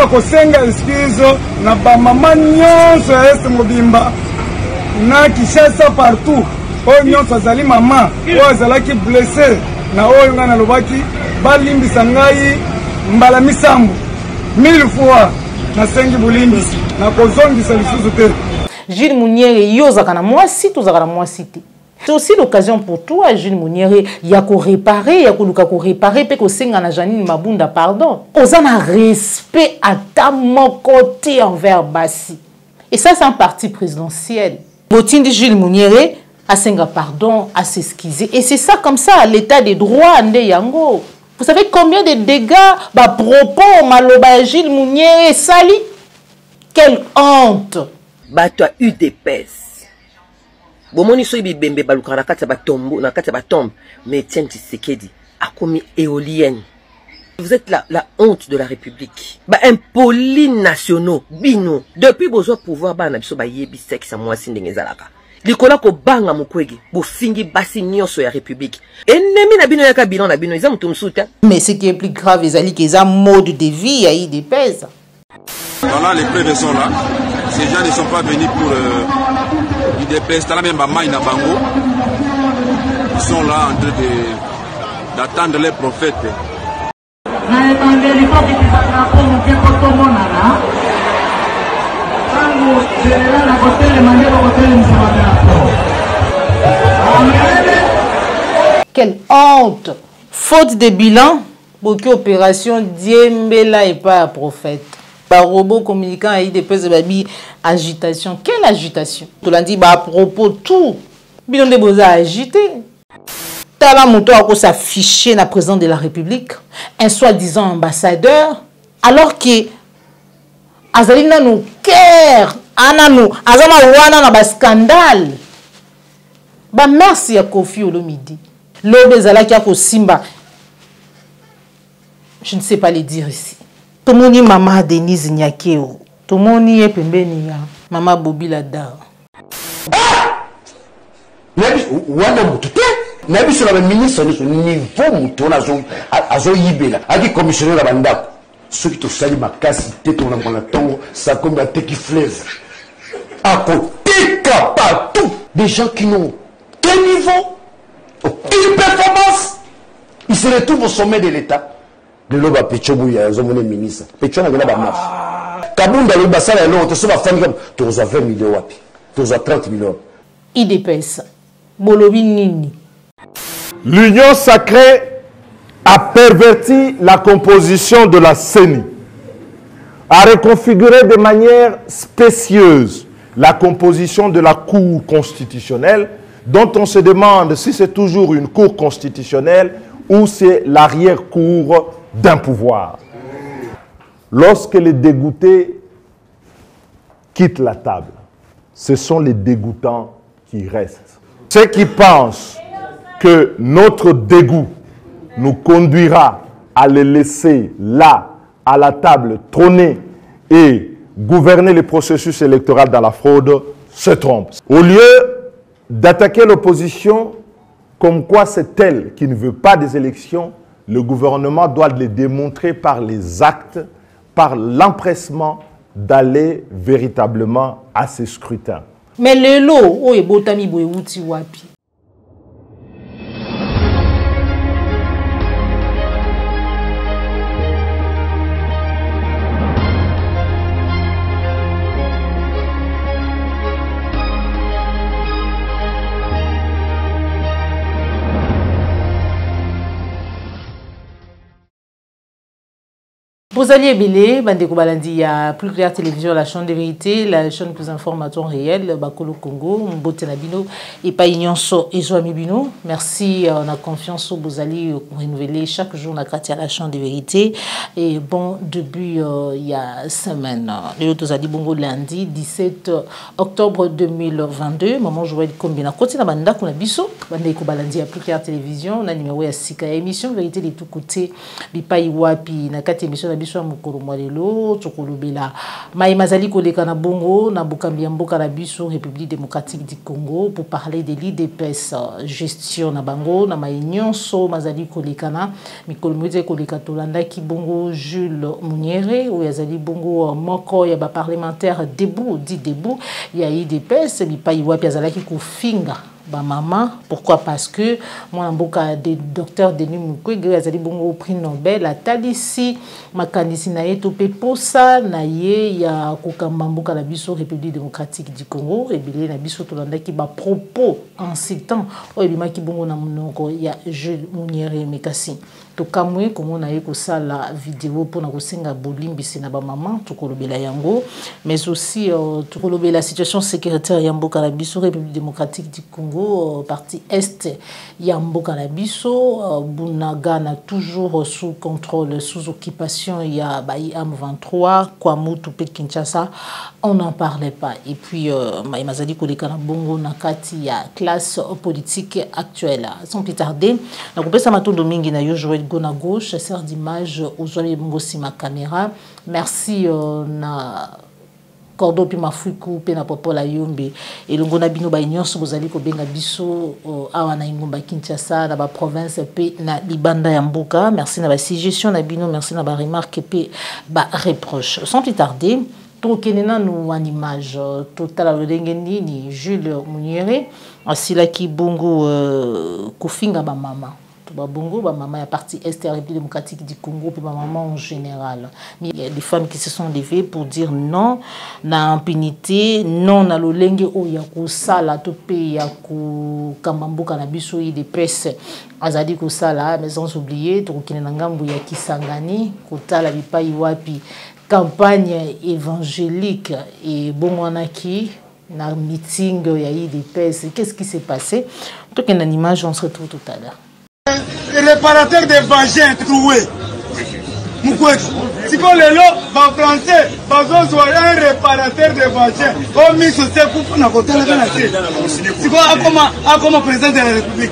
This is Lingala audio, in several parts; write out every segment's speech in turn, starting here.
kosenga excuse na ba mama nyonso ya Est Mobimba na Kinshasa partout oyo nyonso azali mama oyo azalaki blessé na oyo ngana lobaki balimbisa ngai mbala misambu 1000 fois na sengi bulimbisi na kozongisa lisusu te. Jules Mouniéré yozaka na mwasi tozaka na mwasi te. C'est aussi l'occasion pour toi, Jules Mouniéré, yako réparer, yako luka ko réparer, pe ko senga na Janine Mabunda pardon. Osa na respect à ta mon côté envers Bassi. Et ça, c'est un parti présidentiel. Botindi Jules Mouniéré a senga pardon, à s'excuser. Et c'est ça comme ça, l'état des droits ande yango. Vous savez combien de dégâts, bah propos maloba Jules Mouniéré sali? Quelle honte! Bah toi UDPS. Bomoni so bibembe baluka na kati ya batombo na kati ya batombe mais Etienne Tshisekedi a commis éolienne. Vous êtes la honte de la République. Ba impolis nationaux bino depuis besoin pouvoir ba na biso ba yebi sexe mwasi ndenge ezalaka. Likola ko banga mukwege bo fingi basi nyonso ya République. Ennemi na bino yaka bilan na bino eza mutu musuta. Mais ce qui est plus grave ezali que ça mode de vie ya IDPS. Voilà, les preuves sont là. Ces gens ne sont pas venus pour IDPS, même Maman Inabango. Ils sont là en train d'attendre les prophètes. Quelle honte! Faute de bilan, beaucoup opération Diembela et pas prophète. Par robot communicant à IDPS de babi agitation. Quelle agitation? Tu l'as dit, bah à propos tout. Bilan de beaux agité. Tala moto a s'afficher na président de la République, un soi-disant ambassadeur, alors que azalina nous cœur, ananu, azama wana na ba scandale. Bah merci à Kofi Olomidi. L'obé zalaki a ko simba. Je ne sais pas les dire ici. Tout le monde maman Denise Nyakeo. Tout le monde est pembeni ya maman Bobby Lada. Wana mutute nabi sur la ministre de niveau mutona azo yibela aki commissionnaire la bandako ceux qui te sali makasi tete on a tongo ça comme la teki fleuve à côté partout des gens qui n'ont quel niveau aucune performance ils se retrouvent au sommet de l'État. De l'oba Pechobu ya zomone ministre. Pecho na gona ba maf. Kabunda le basala no to so ba fami comme to 20 millions wapi. To 30 millions. IDPS. Bolobi nini. L'union sacrée a perverti la composition de la CENI, a reconfiguré de manière spécieuse la composition de la Cour constitutionnelle, dont on se demande si c'est toujours une Cour constitutionnelle ou c'est l'arrière-cour d'un pouvoir. Lorsque les dégoûtés quittent la table, ce sont les dégoûtants qui restent. Ceux qui pensent que notre dégoût nous conduira à les laisser là, à la table, trôner et gouverner le processus électoral dans la fraude, se trompent. Au lieu d'attaquer l'opposition comme quoi c'est elle qui ne veut pas des élections, le gouvernement doit les démontrer par les actes, par l'empressement d'aller véritablement à ces scrutins. Mais le lot, oh, et botami boyouti wapi. Vous alliez belé, Bandeko Balandi, il y a plus clair télévision, la chaîne de vérité, la chaîne plus information réelle, Bakolo Congo, Mbote Nabino, et pas Ignonso et Joami Bino. Merci, on a confiance au Bozali renouveler chaque jour, on a gratis à la chaîne de vérité. Et bon, début, il y a semaine, le Tozali Bongo lundi, 17 octobre 2022, maman je vois combien à côté de Banda Kunabiso, Bandeko Balandi, il y a plus clair télévision, on a numéro à Sika, émission vérité de tous côtés, Bipa Iwapi, Nakati émission biso mukolo mwalelo tokolobela mai mazali koleka na bongo na bukambi ya mboka na biso République démocratique du Congo pour parler de l'IDPS gestion na bango na mai nyonso mazali kolekana mikolo mweze koleka tolanda ki bongo Jules Muniere ou yazali bongo moko ya ba parlementaire debout dit debout ya IDPS bipai wapi azalaki kufinga ba maman. Pourquoi? Parce que moi mboka de docteur Denis Mukwege azali bongo prix Nobel atalisi makanisi na yeto pe posa na ye ya kokamba mboka na biso République démocratique du Congo rebelé na biso tolandaki ba propos incitant o ebimaki bongo na monoko ya Jules Muniere Mekasi to kamwe komona ye kosala vidéo pour na kosenga bolimbisi na ba maman tokolobela yango mais aussi tokolobela la situation sécuritaire ya mboka na biso République démocratique du Congo partie est ya mboka na biso Bunagana toujours sous contrôle sous occupation ya Bayi M23 Kwamutu pe Kinshasa on n'en parlait pas et puis mazali koleka na bongo na kati ya classe politique actuelle sans plus tarder na kopesa matondo mingi na yo Joël Gona gauche sert d'image aux bongo ma caméra merci na Cordo pi mafuku pe na popola yombe elongo na bino ba nyonso bozali ko benga biso awa na ingomba Kinshasa na ba province pe na libanda ya mboka merci na ba suggestion na bino merci na ba remarque pe ba reproche sans plus tarder tokenena no en image total lolenge nini Jules Muniere asilaki bongo kofinga ba mama ba bongo ba maman ya partie est de la République démocratique du Congo puis ba maman en général mais il y a des femmes qui se sont levées pour dire non na impunité non na lolenge o ya ko sala to pe ya ko kamamboka na biso yi des presse azadi ko sala mais sans oublier to kinena ngambu ya Kisangani kotala bipai wapi campagne évangélique et bongonaki na meeting ya IDPS. Qu'est-ce qui s'est passé? Donc une image, on se retrouve tout à l'heure. Réparateur des vagins troués. Mukwege. Si vous le lot, en français, vous avez un réparateur de vagins. Au ministre de Coupe, on a côté la venaté. Si vous avez comme président de la République.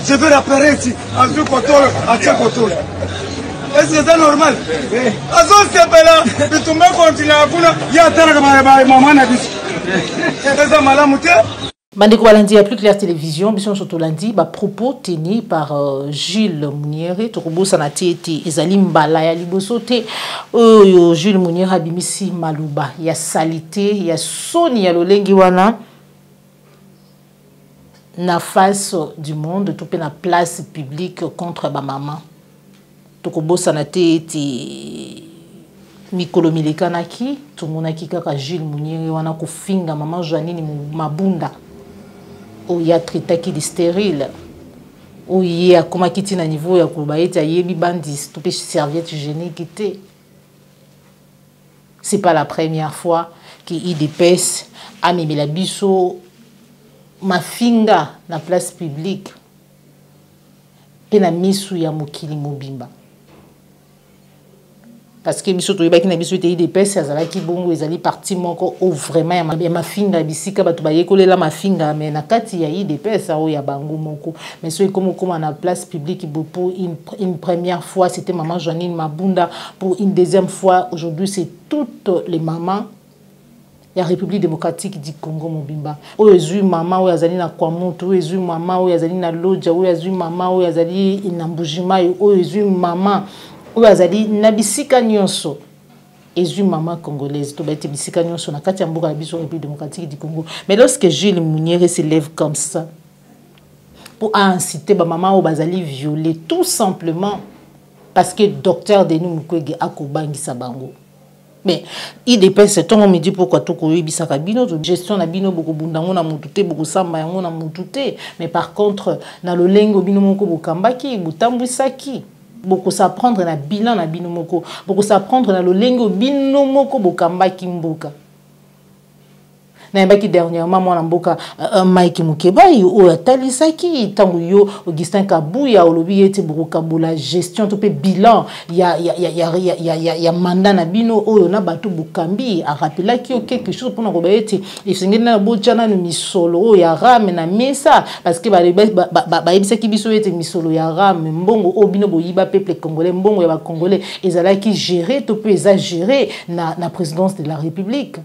Je veux réparer ici. À ce côté, à ce côté. Est-ce que c'est normal? À ce stade-là, tu me continues à faire. Il y a tant de maman à bis. C'est ça, madame. Bandeko Balandi a plus clair télévision, biso surtout lundi, ba propos tenus par Jules Muniere, tokobo sanati ete ezali mbala ya liboso te oyo Jules Muniere abimisi maluba ya salité ya soni ya lolengi wana na face du monde to pe na place publique contre ba maman. Tokobo sanati ete mikolo milekanaki tumonaki kaka Jules Muniere wana kofinga maman Joanine Mabunda où il y a traité de stérile, où il y a comme qui na niveau ya kubaïta yebi bandis, tout petit serviette hygiénique était. C'est pas la première fois qu'il IDPS a mis la biso ma finga na place publique, pena misu ya mokili mobimba. Parce que biso to yebaki na biso te IDPS azalaki bongo ezali parti moko o vraiment ya mafinga bisika bato bayekolela mafinga mais na kati ya IDPS o ya bango moko mais so comme na place publique pour une première fois c'était maman Joanine Mabunda, pour une deuxième fois aujourd'hui c'est toutes les mamans ya République démocratique du Congo mobimba o ezui maman o yazali na Kwamutu o ezui maman o yazali na Lodja o ezui maman o yazali na Mbujima o ezui maman ou azali na bisika nyonso ezu maman congolaise to bete bisika nyonso na kati ya mboka na biso République démocratique du Congo. Mais lorsque Jules Muniere se lève comme ça pour inciter ba maman ou bazali violer tout simplement parce que docteur Denis Mukwege akobangisa bango. Mais il dépêche ton on me dit pourquoi tout koyebisa kabino to gestion na bino boko bundango na mutute boko samba yango na mutute mais par contre na lolengo bino moko bokambaki butambwisaki beaucoup s'apprendre na bilan na binomoko beaucoup s'apprendre na lolengo binomoko bokamba kimboka nayebaki dernièrement mwana mboka Mike Mukebai oyo atalisaki ntango yo Augustin Kabuya olobi ete bokokabola gestion to pe bilan ya mandat na bino oyo na bato bokambi arapelaki yo quelque chose mpona koba ete esengeli na botiana no misolo oyo ya rame na mesa parce que bayebisaki biso ete misolo ya rame mbongo oyo bino boyiba peuple congolais mbongo ya bacongolais ezalaki géré to pe exagéré na présidence de la République.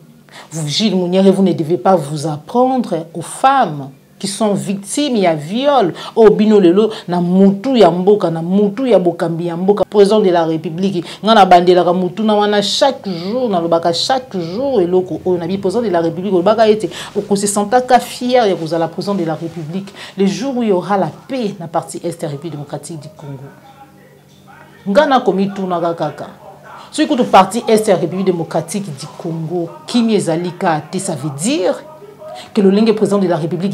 Vous, Gilles Mounière, vous ne devez pas vous apprendre aux femmes qui sont victimes ya viol au bino lelo na mutu ya mboka na mutu ya bokambi ya mboka président de la République ngana bandela ka mutu na wana chaque jour na lobaka chaque jour eloko o na bi président de la République lobaka ete o se sentaka fier ya kozala président de la République le jour où il y aura la paix na partie est République démocratique du Congo ngana komitu na kaka. Ce que le parti est la République démocratique du Congo, qui m'y ça veut dire que le lingue président de la République,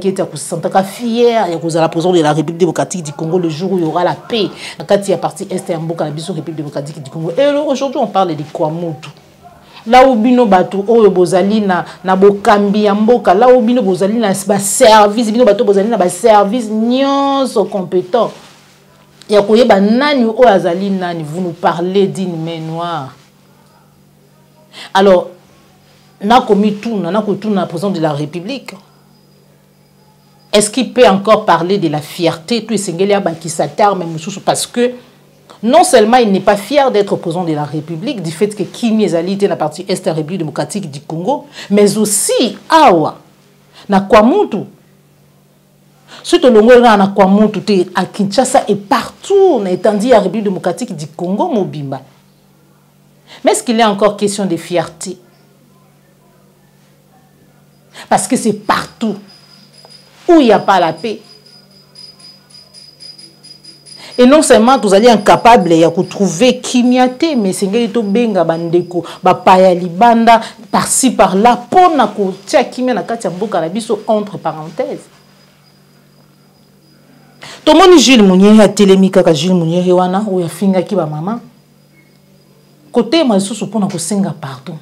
qui était à fier, il y a la président de la République démocratique du Congo le jour où il y aura la paix. Quand il y a parti est la République démocratique du Congo. Et aujourd'hui, on parle de Kwamutu. Là où bino bato oyo bozali na bokambi ya mboka, là où bino bozali na ba service, bino bato bozali na ba service nyonso compétent. Vous nous parlez d'une main noire. Alors, na commis tout, na président de la République. Est-ce qu'il peut encore parler de la fierté tout qui s'attarde même parce que non seulement il n'est pas fier d'être président de la République du fait que Kimi Ezali était la partie est de la République démocratique du Congo, mais aussi awa na Kwamutu. Surtout le Ngwera Kwamutu à Kinshasa et partout, on a étendu la République démocratique du Congo, Mobimba. Mais est-ce qu'il y a encore question de fierté? Parce que c'est partout où il n'y a pas la paix. Et non seulement vous allez incapable de trouver Kimiate, mais c'est que vous benga bandeko, bapaya libanda, par-ci par-là, pour na ko tia Kimia na kati ya mboka na biso entre parenthèses. Tomoni Gilles Mounière a télémika ka Gilles Mounière wana ou ya finga ki ba maman. Côté ma sous pour na ko senga pardon.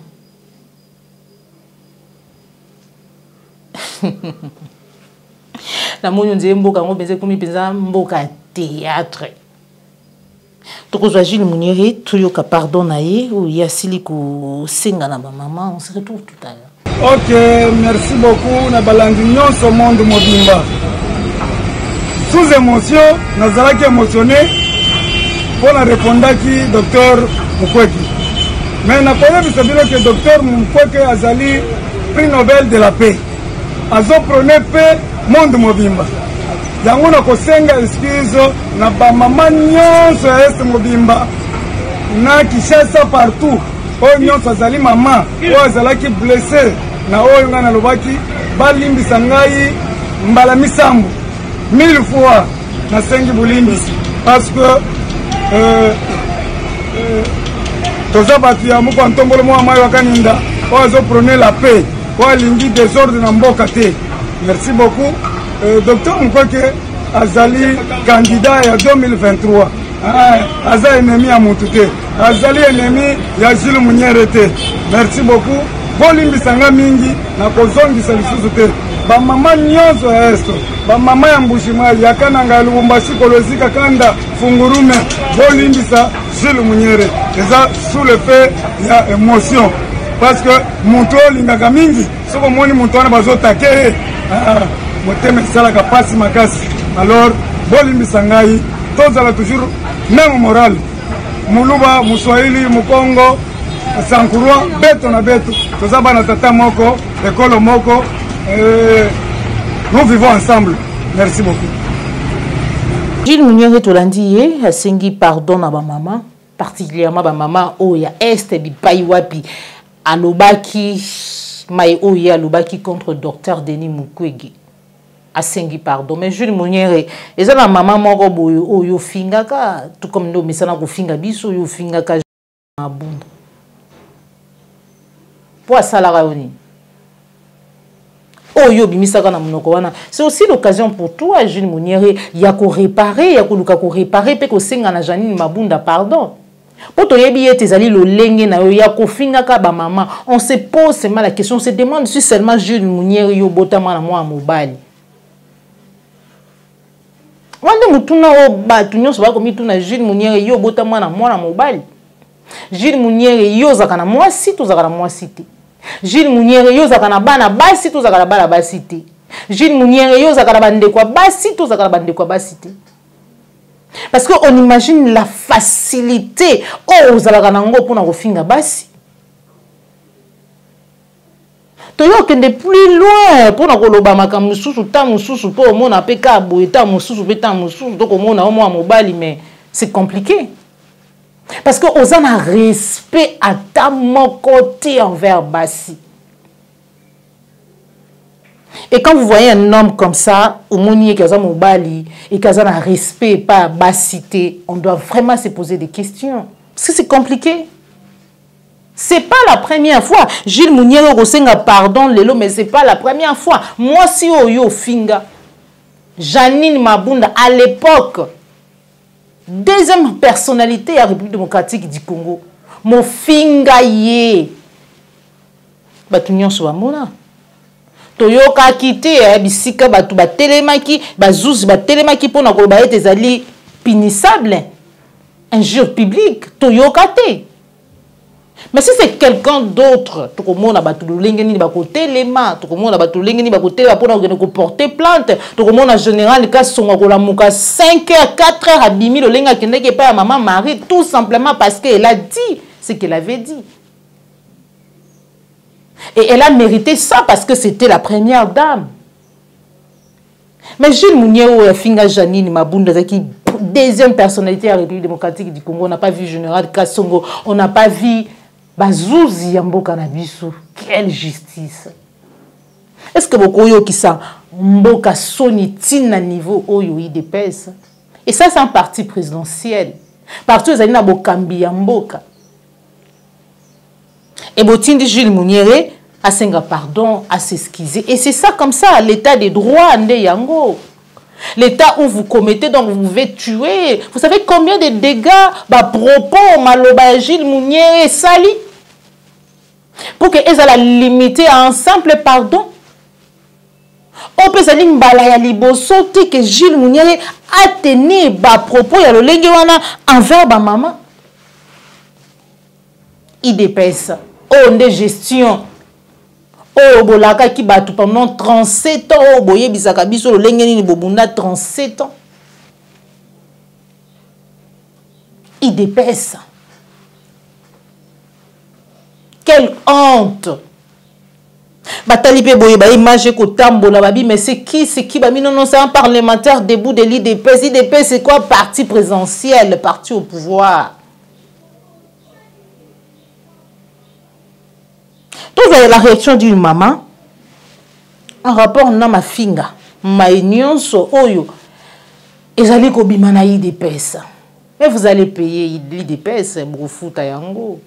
La moni nze mboka ngo benze komi penza mboka théâtre. Tokozwa Gilles Mounière tuyoka pardon na ye ou ya sili ko senga na ba maman, on se retrouve tout à l'heure. OK, merci beaucoup na balangi nyonso monde mobimba. Sous émotion, nous avons émotionné pour répondre à Dr Mukwege. Mais nous avons vu que le Dr Mukwege a eu prix Nobel de la paix. Il a prôné paix monde mobimba. Il y a une excuse na ba maman nyonso est mobimba. Na Kinshasa partout. O nyonso azali maman, o azalaki blessé na oyo ngana lobaki balimbisa ngai mbala misambu. 1000 fois na sengi bulindi parce que toza batu ya muko ntombolo mwa mai wakaninda ozo prôner la paix wa lingi désordre na mboka te. Merci beaucoup. Docteur Mukwege azali candidat ya 2023 aza ennemi ya mutu te, azali ennemi ya Gilles Mounière te. Merci beaucoup. Bolimbisa nga mingi na kozongisa lisusu te. Ba mama nyonso esto ba mama ya Mbushimali yakananga Lubumbashi kolozika kanda fungurume bolimbisa Gilles Mounière eza sous le fait ya émotion parce que mutu olingaka mingi soko moni mutu wana bazotake motema esalaka pasi makasi. Alors bolimbisa ngai tozala toujours même moral muluba muswahili mukongo sankurwa beto na beto toza bana tata moko ekolo moko. Nous vivons ensemble. Merci beaucoup. Gilles Mounière Tolandi a sengi pardon à ma maman, particulièrement ma maman Oya Est bi Paiwapi alobaki mai Oya alobaki contre docteur Denis Mukwege a sengi pardon. Mais Gilles Mounière et ça la maman moko boyo Oyo fingaka tout comme nous misana ko finga biso yo fingaka mabunda. Pour ça la raoni. C'est aussi l'occasion pour toi, Gilles Mounière, il y a qu'à réparer, il y a qu'à réparer, puis qu'on s'engagne à Janine Mabunda, pardon. Pour toyebi ete ezali lolenge na yo ya kofinga ka ba maman, on se pose seulement la question, on se demande si seulement Jules Mounier yo botama na moi mobali. Wande mutuna o batu nyonso ba komi tuna Jules Mounier yo botama na moi mobali. Jules Mounier yo zaka na moi si to zaka na moi cité. Jules Mounier yo zaka na bana basi to zaka na bana basi te. Jules Mounier yo zaka na bande kwa basi to zaka na bande kwa basi te. Parce qu'on imagine la facilité oh zalaka nango pour na kofinga basi. Toyo kende plus loin pour na koloba makambo mususu ta mususu po mona pe ka boye ta mususu pe ta mususu to komona o mwa mobali mais c'est compliqué. Parce que on a respect à ta mon côté envers basi. Et quand vous voyez un homme comme ça, au monier qui a mobali et qui a un respect, pas bassité, on doit vraiment se poser des questions. Parce que c'est compliqué. C'est pas la première fois. Gilles Mounier Rosenga, pardon, Lelo, mais c'est pas la première fois. Moi, si Oyo Finga, Janine Mabunda, à l'époque, deuxième personnalité de la République démocratique du Congo, mon Finga Yé, Batunion Souamona. Toyoka kité bisika batu ba telemaki bazouzi ba telemaki pona ko ba ete zali punissable injure publique toyoka té. Mais si c'est quelqu'un d'autre to komona batu lengeni ba ko telema to komona batu lengeni ba ko telema pona ko porter plainte to komona général ka songa ko la muka 5h 4h abimi lo lenga kendeke pa maman Marie tout simplement parce qu'elle a dit ce qu'elle avait dit. Et elle a mérité ça parce que c'était la première dame. Mais Jules Mounier ou Finga Janine Mabunda, qui deuxième personnalité de la République démocratique du Congo, on n'a pas vu Général Kassongo, on n'a pas vu Bazouzi Yambo Kanabiso. Quelle justice! Est-ce que beaucoup qui ça Mboka Soni Tina niveau Oyo IDPS? Et ça, c'est un parti présidentiel. Parti aux Alina Bokambi Yamboka. Et Botindi Jules Mouniere a senga pardon, à s'excuser. Et c'est ça comme ça, l'état des droits ande yango. L'état où vous commettez, donc vous pouvez tuer. Vous savez combien de dégâts, propos, maloba Jules Mouniere sali. Pour qu'elles aient la limiter à un simple pardon. On peut salir mbala ya liboso que Jules Mouniere a tenu propos ya lo lengewana envers ba maman. IDPS. Oh, de gestion. Oh, bolaka ki batu pendant 37 ans. Oh, boye bisaka biso le lengeni ni bobunda 37 ans. IDPS. Quelle honte. Batalipe boye ba image ko tambola babi mais c'est qui bami non c'est un parlementaire debout de l'IDPS. IDPS c'est quoi? Parti présidentiel, parti au pouvoir. Vous avez la réaction d'une maman en rapport à ma finga, ma union so oyo. Et allez ko bimana IDPS. Mais vous allez payer l'IDPS brofuta yango.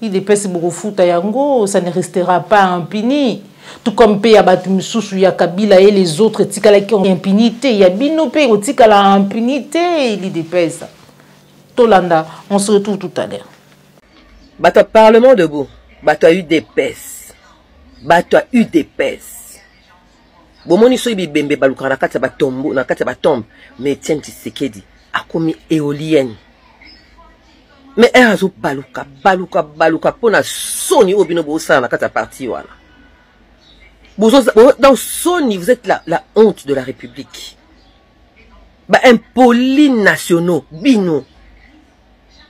IDPS brofuta yango, ça ne restera pas impuni. Tout comme paye abatu misusu ya Kabila et les autres tikala qui ont impunité, il y a bino paye au tikala impunité l'IDPS. Tolanda, on se retrouve tout à l'heure. Bato Parlement debout. Bato a eu des pèses. Bato a eu des pèses. Bomoni so ibi bembe baluka na kati ya batombo, na kati ya batombe. Mais Etienne Tshisekedi a commis éolienne. Mais elle a zo baluka pona soni obino bosa na kati ya parti wana. Dans soni vous êtes la honte de la République. Ba impolis nationaux bino.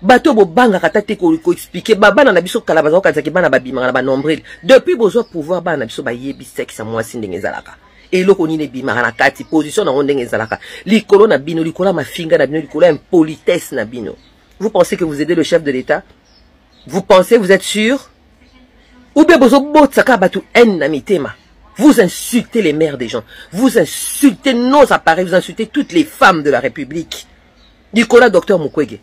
Bato bo banga katate ko expliquer bana na biso kala bazo kazaki bana babima na ba nombril depuis besoin pouvoir bana biso ba yebi sexe moi sindenge zalaka et loko ni ne bima na kati position na ndenge zalaka likolo na bino likolo mafinga na bino likolo impolitesse na bino. Vous pensez que vous aidez le chef de l'État? Vous pensez, vous êtes sûr? Ou bien besoin botsaka batu en na mitema. Vous insultez les mères des gens, vous insultez nos appareils, vous insultez toutes les femmes de la République. Nicolas Docteur Mukwege.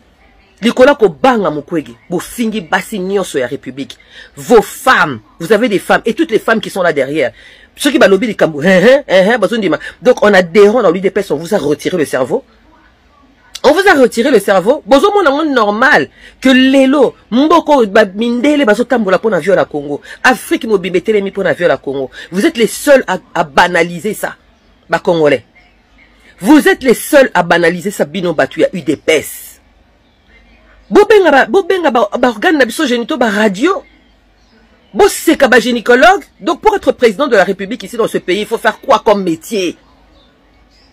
Nicolas Kobanga Mukwege, vos fingi basi nyonso ya République. Vos femmes, vous avez des femmes, et toutes les femmes qui sont là derrière. Ceux qui balobi les kambou, donc on a des rangs dans l'UDPS, on vous a retiré le cerveau. On vous a retiré le cerveau. Bozo mon normal que l'élo mboko mindele bazo tambola pour na viola Congo. Afrique mobibetele mi pour na viola Congo. Vous êtes les seuls à banaliser ça. Ba Congolais. Vous êtes les seuls à banaliser ça. Bino batu ya UDPS. Bobenga ba organe na biso génitaux ba radio. Bo seka ba gynécologue. Donc pour être président de la République ici dans ce pays, il faut faire quoi comme métier?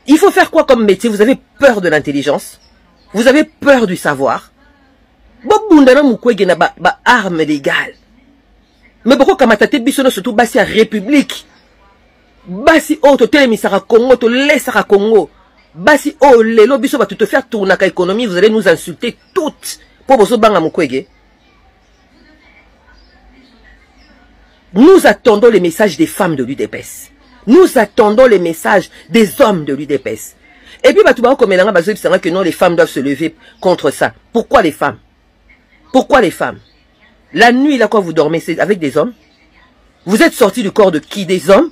Il faut faire quoi comme métier? Vous avez peur de l'intelligence? Vous avez peur du savoir? Bobundana mukwege na ba arme légale. Mais pourquoi kamatate bisono surtout basi à République? Basi o to telemisara Congo, to laissera Congo. Basi o lelo biso ba te faire tourner à économie, vous allez nous insulter toutes. Pour boso banga mukwege. Nous attendons les messages des femmes de l'UDPS. Nous attendons les messages des hommes de l'UDPS. Et puis, que non, les femmes doivent se lever contre ça. Pourquoi les femmes? Pourquoi les femmes? La nuit, là, quand vous dormez, c'est avec des hommes. Vous êtes sortis du corps de qui? Des hommes.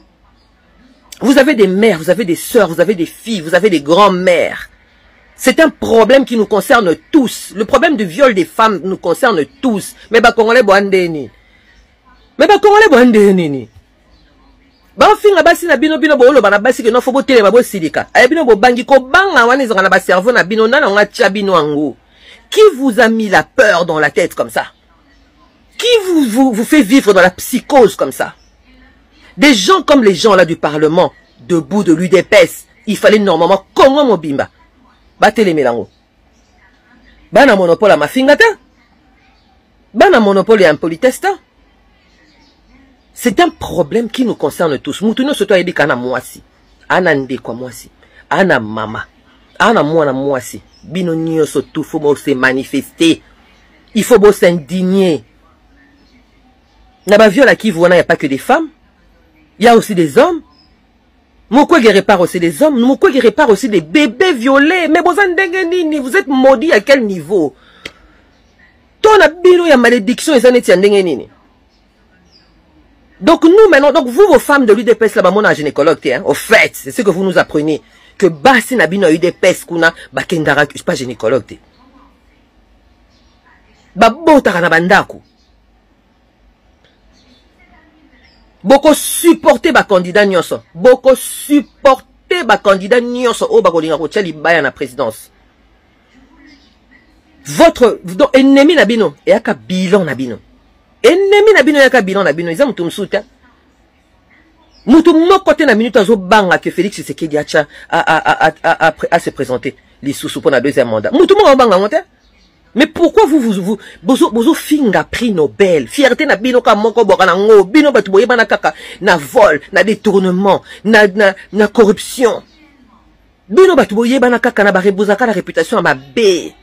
Vous avez des mères, vous avez des sœurs, vous avez des filles, vous avez des grands-mères. C'est un problème qui nous concerne tous. Le problème du viol des femmes nous concerne tous. Mais bah, Congolais, boandeni. Mais bah, Congolais, boandeni. Ba finga basi na bino bolo bana basi ke no fo botele ba bo silika. Ay bino bo bangi ko banga wana ezanga na ba cerveau na bino nana nga tia bino ango. Qui vous a mis la peur dans la tête comme ça? Qui vous fait vivre dans la psychose comme ça? Des gens comme les gens là du Parlement, debout de l'UDPS, il fallait normalement Congo Mobimba. Batele melango. Bana monopole à ma fingata. Bana monopole à impolitesta. C'est un problème qui nous concerne tous. Moutuno soto yebi kana mwasi. Ana ndeko mwasi. Ana mama. Ana mwana mwasi. Bino nyoso tout faut se manifester. Il faut s'indigner. Na ba viola qui voit, il n'y a pas que des femmes. Il y a aussi des hommes. Mukwege répare aussi des hommes. Mukwege répare aussi des bébés violés. Mais vous êtes maudits à quel niveau? Ton abino ya malédiction et ça n'est pas nini. Donc nous maintenant, donc vous vos femmes de l'UDPS là-bas, mon gynécologue, hein, au fait, c'est ce que vous nous apprenez, que Bassi Nabino UDPS kuna, bakendara, je suis pas gynécologue. Babota na bandaku. Boko supporter ba candidat nyonso. Boko supporter ba candidat nyonso o bakolinga ko tchali baya na présidence. Votre ennemi Nabino et aka bilan Nabino. Ennemi Nabino yaka bilan Nabino, ils ont tout msuta. Mutu mokote na minute azo banga que Félix Tshisekedi a se présenter les sous pour la deuxième mandat. Mutu mo banga ngote. Mais pourquoi vous finga prix Nobel? Fierté na bino ka moko boka na ngo, bino batu boyeba na kaka na vol, na détournement, na corruption. Bino batu boyeba na kaka na ba rebozaka la réputation à ma bé.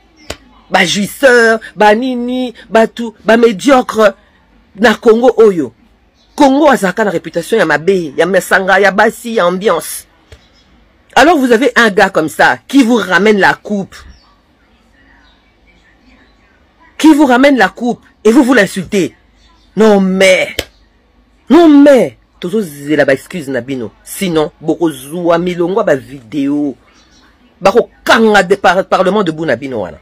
Ba jouisseur, ba nini, batu, ba médiocre na Congo oyo. Congo azaka la réputation ya mabe, ya mesanga, ya basi, ya ambiance. Alors vous avez un gars comme ça qui vous ramène la coupe. Qui vous ramène la coupe et vous l'insultez. Non mais toujours la ba excuse na bino. Sinon boko zuwa milongo ba vidéo. Bako kanga de parlement de Bunabino wana.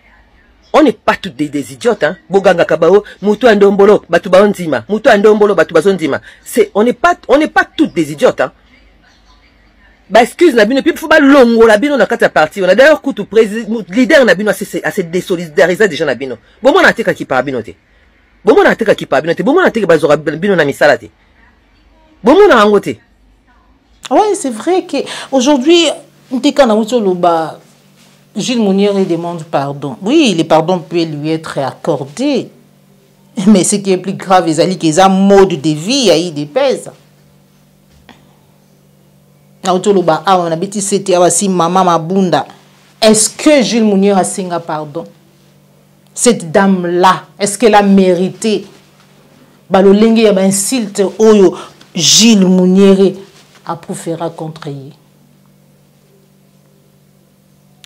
On n'est pas toutes des idiotes, hein. Boganga kabao, mutu andombolo, batu baonzima, mutu andombolo, batu bazonzima. On n'est pas toutes des idiotes, hein. Bah, excuse, Nabino, puis il faut pas longo, Nabino, dans la partie. On a d'ailleurs coup tout président, leader Nabino, à se désolidariser des gens Nabino. Bon, mon attaque qui parle binote. Bon, mon attaque qui parle binote. Bon, mon attaque bazora bino na misalate. Bon, mon angote. Oui, c'est vrai que aujourd'hui, on te kana loba. Gilles Mouniéré demande pardon. Oui, le pardon peut lui être accordé. Mais ce qui est plus grave, c'est qu'ils ont un mode de vie, il y a des pèses. Est-ce que Gilles Mouniéré a signé pardon? Cette dame-là, est-ce qu'elle a mérité? Balolenge y a un insulte oyo Gilles Mouniéré a proféré contre lui.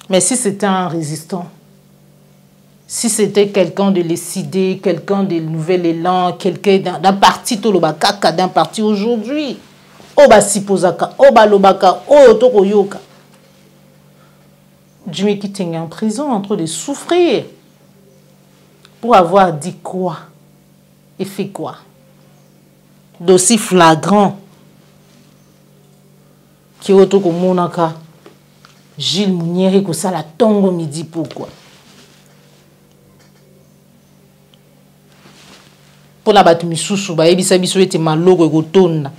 Mais si c'était un résistant, si c'était quelqu'un de décidé, quelqu'un de nouvel élan, quelqu'un d'un parti, d'un parti aujourd'hui, Oba Sipozaka, Oba Lobaka, Oyo Toko Yoka. Jimmy Kitting est en prison en train de souffrir pour avoir dit quoi et fait quoi. D'aussi flagrant qui est autour de Monaka. Gilles Mounieri ko sala tongo midi pourquoi. Pour la batu misusu ba ebisa biso ete maloko ekotonda.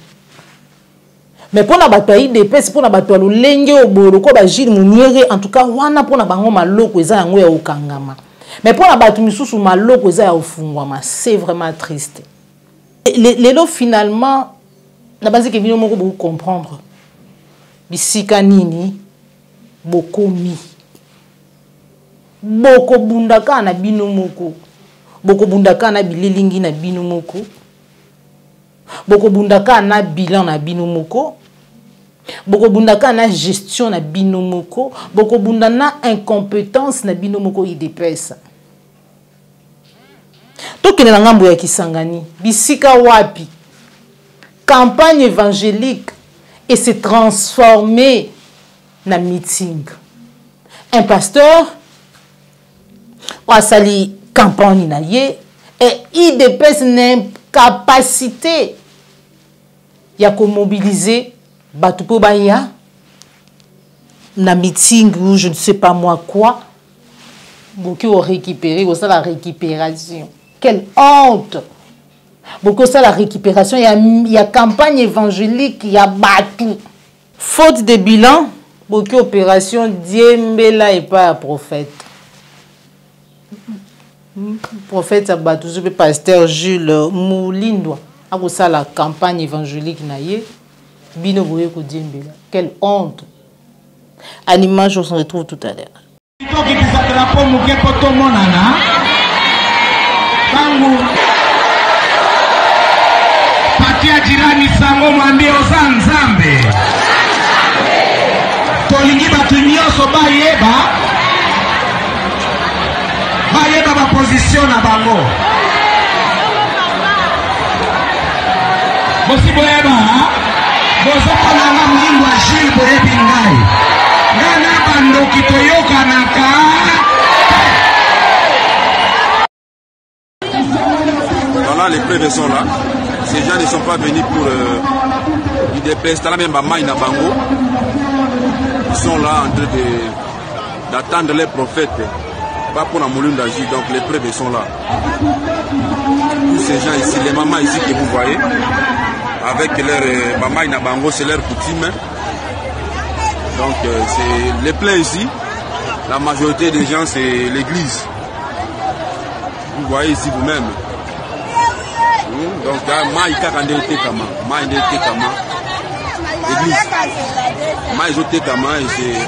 Mais pour la batu IDPS pour la batu lolenge obolo ko ba Gilles Mounieri en tout cas wana pour na bango maloko eza yango ya okangama. Mais pour la batu misusu maloko eza ya ofungwama, c'est vraiment triste. Les lots finalement na base que bino moko beaucoup comprendre. Bisika nini bokomi boko bundaka na bino moko boko bundaka na bililingi na bino moko boko bundaka na bilan na bino moko boko bundaka na gestion na bino moko boko bunda na incompétence na bino moko IDPS tokene na ngambo ya Kisangani bisika wapi campagne évangélique et se transformer na meeting. Un pasteur a sali campagne na ye et IDPS capacité ya ko mobiliser batu po baya na meeting ou je ne sais pas moi quoi. Beaucoup ont récupéré, ou ça la récupération. Quelle honte! Beaucoup ça la récupération, il y a campagne évangélique, il y a batu. Faute de bilan, beaucoup opération Diembela et pas prophète. Prophète Abatou, je pasteur Jules Moulindwa. A ça la campagne évangélique naïe. Bino boye ko Diembela. Quelle honte. À l'image, on se retrouve tout à l'heure. Patia jirani sango mwambie oza nzambe. Tolingi batu nyonso bayeba ba position na bango. Bosi boyeba bozoko nanga mwimbo wa Gilles boyebi ngai. Ngana bandoki toyokanaka. Voilà, les preuves sont là. Ces gens ne sont pas venus pour IDPS, même Bama Inabango. Ils sont là en train d'attendre les prophètes, pas pour la moulin d'agir, donc les preuves sont là. Tous ces gens ici, les mamans ici que vous voyez, avec leur Bama Inabango, c'est leur coutume. Donc c'est les pleins ici, la majorité des gens c'est l'église. Vous voyez ici vous-même. Donc, maïka kande te kama, maïde te kama, église, maïzo te kama, et c'est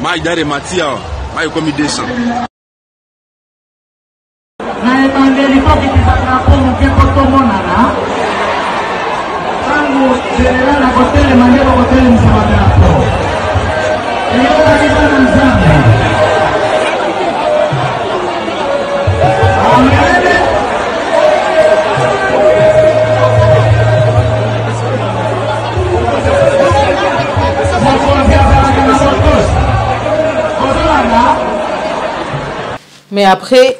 maïda rematia, maï comme 200. Na evangeliko kitaka kwa mkeko tomonana, tangu general na hoteli mandeko hoteli msamadako. Iyo kabisa mzambe. Mais après,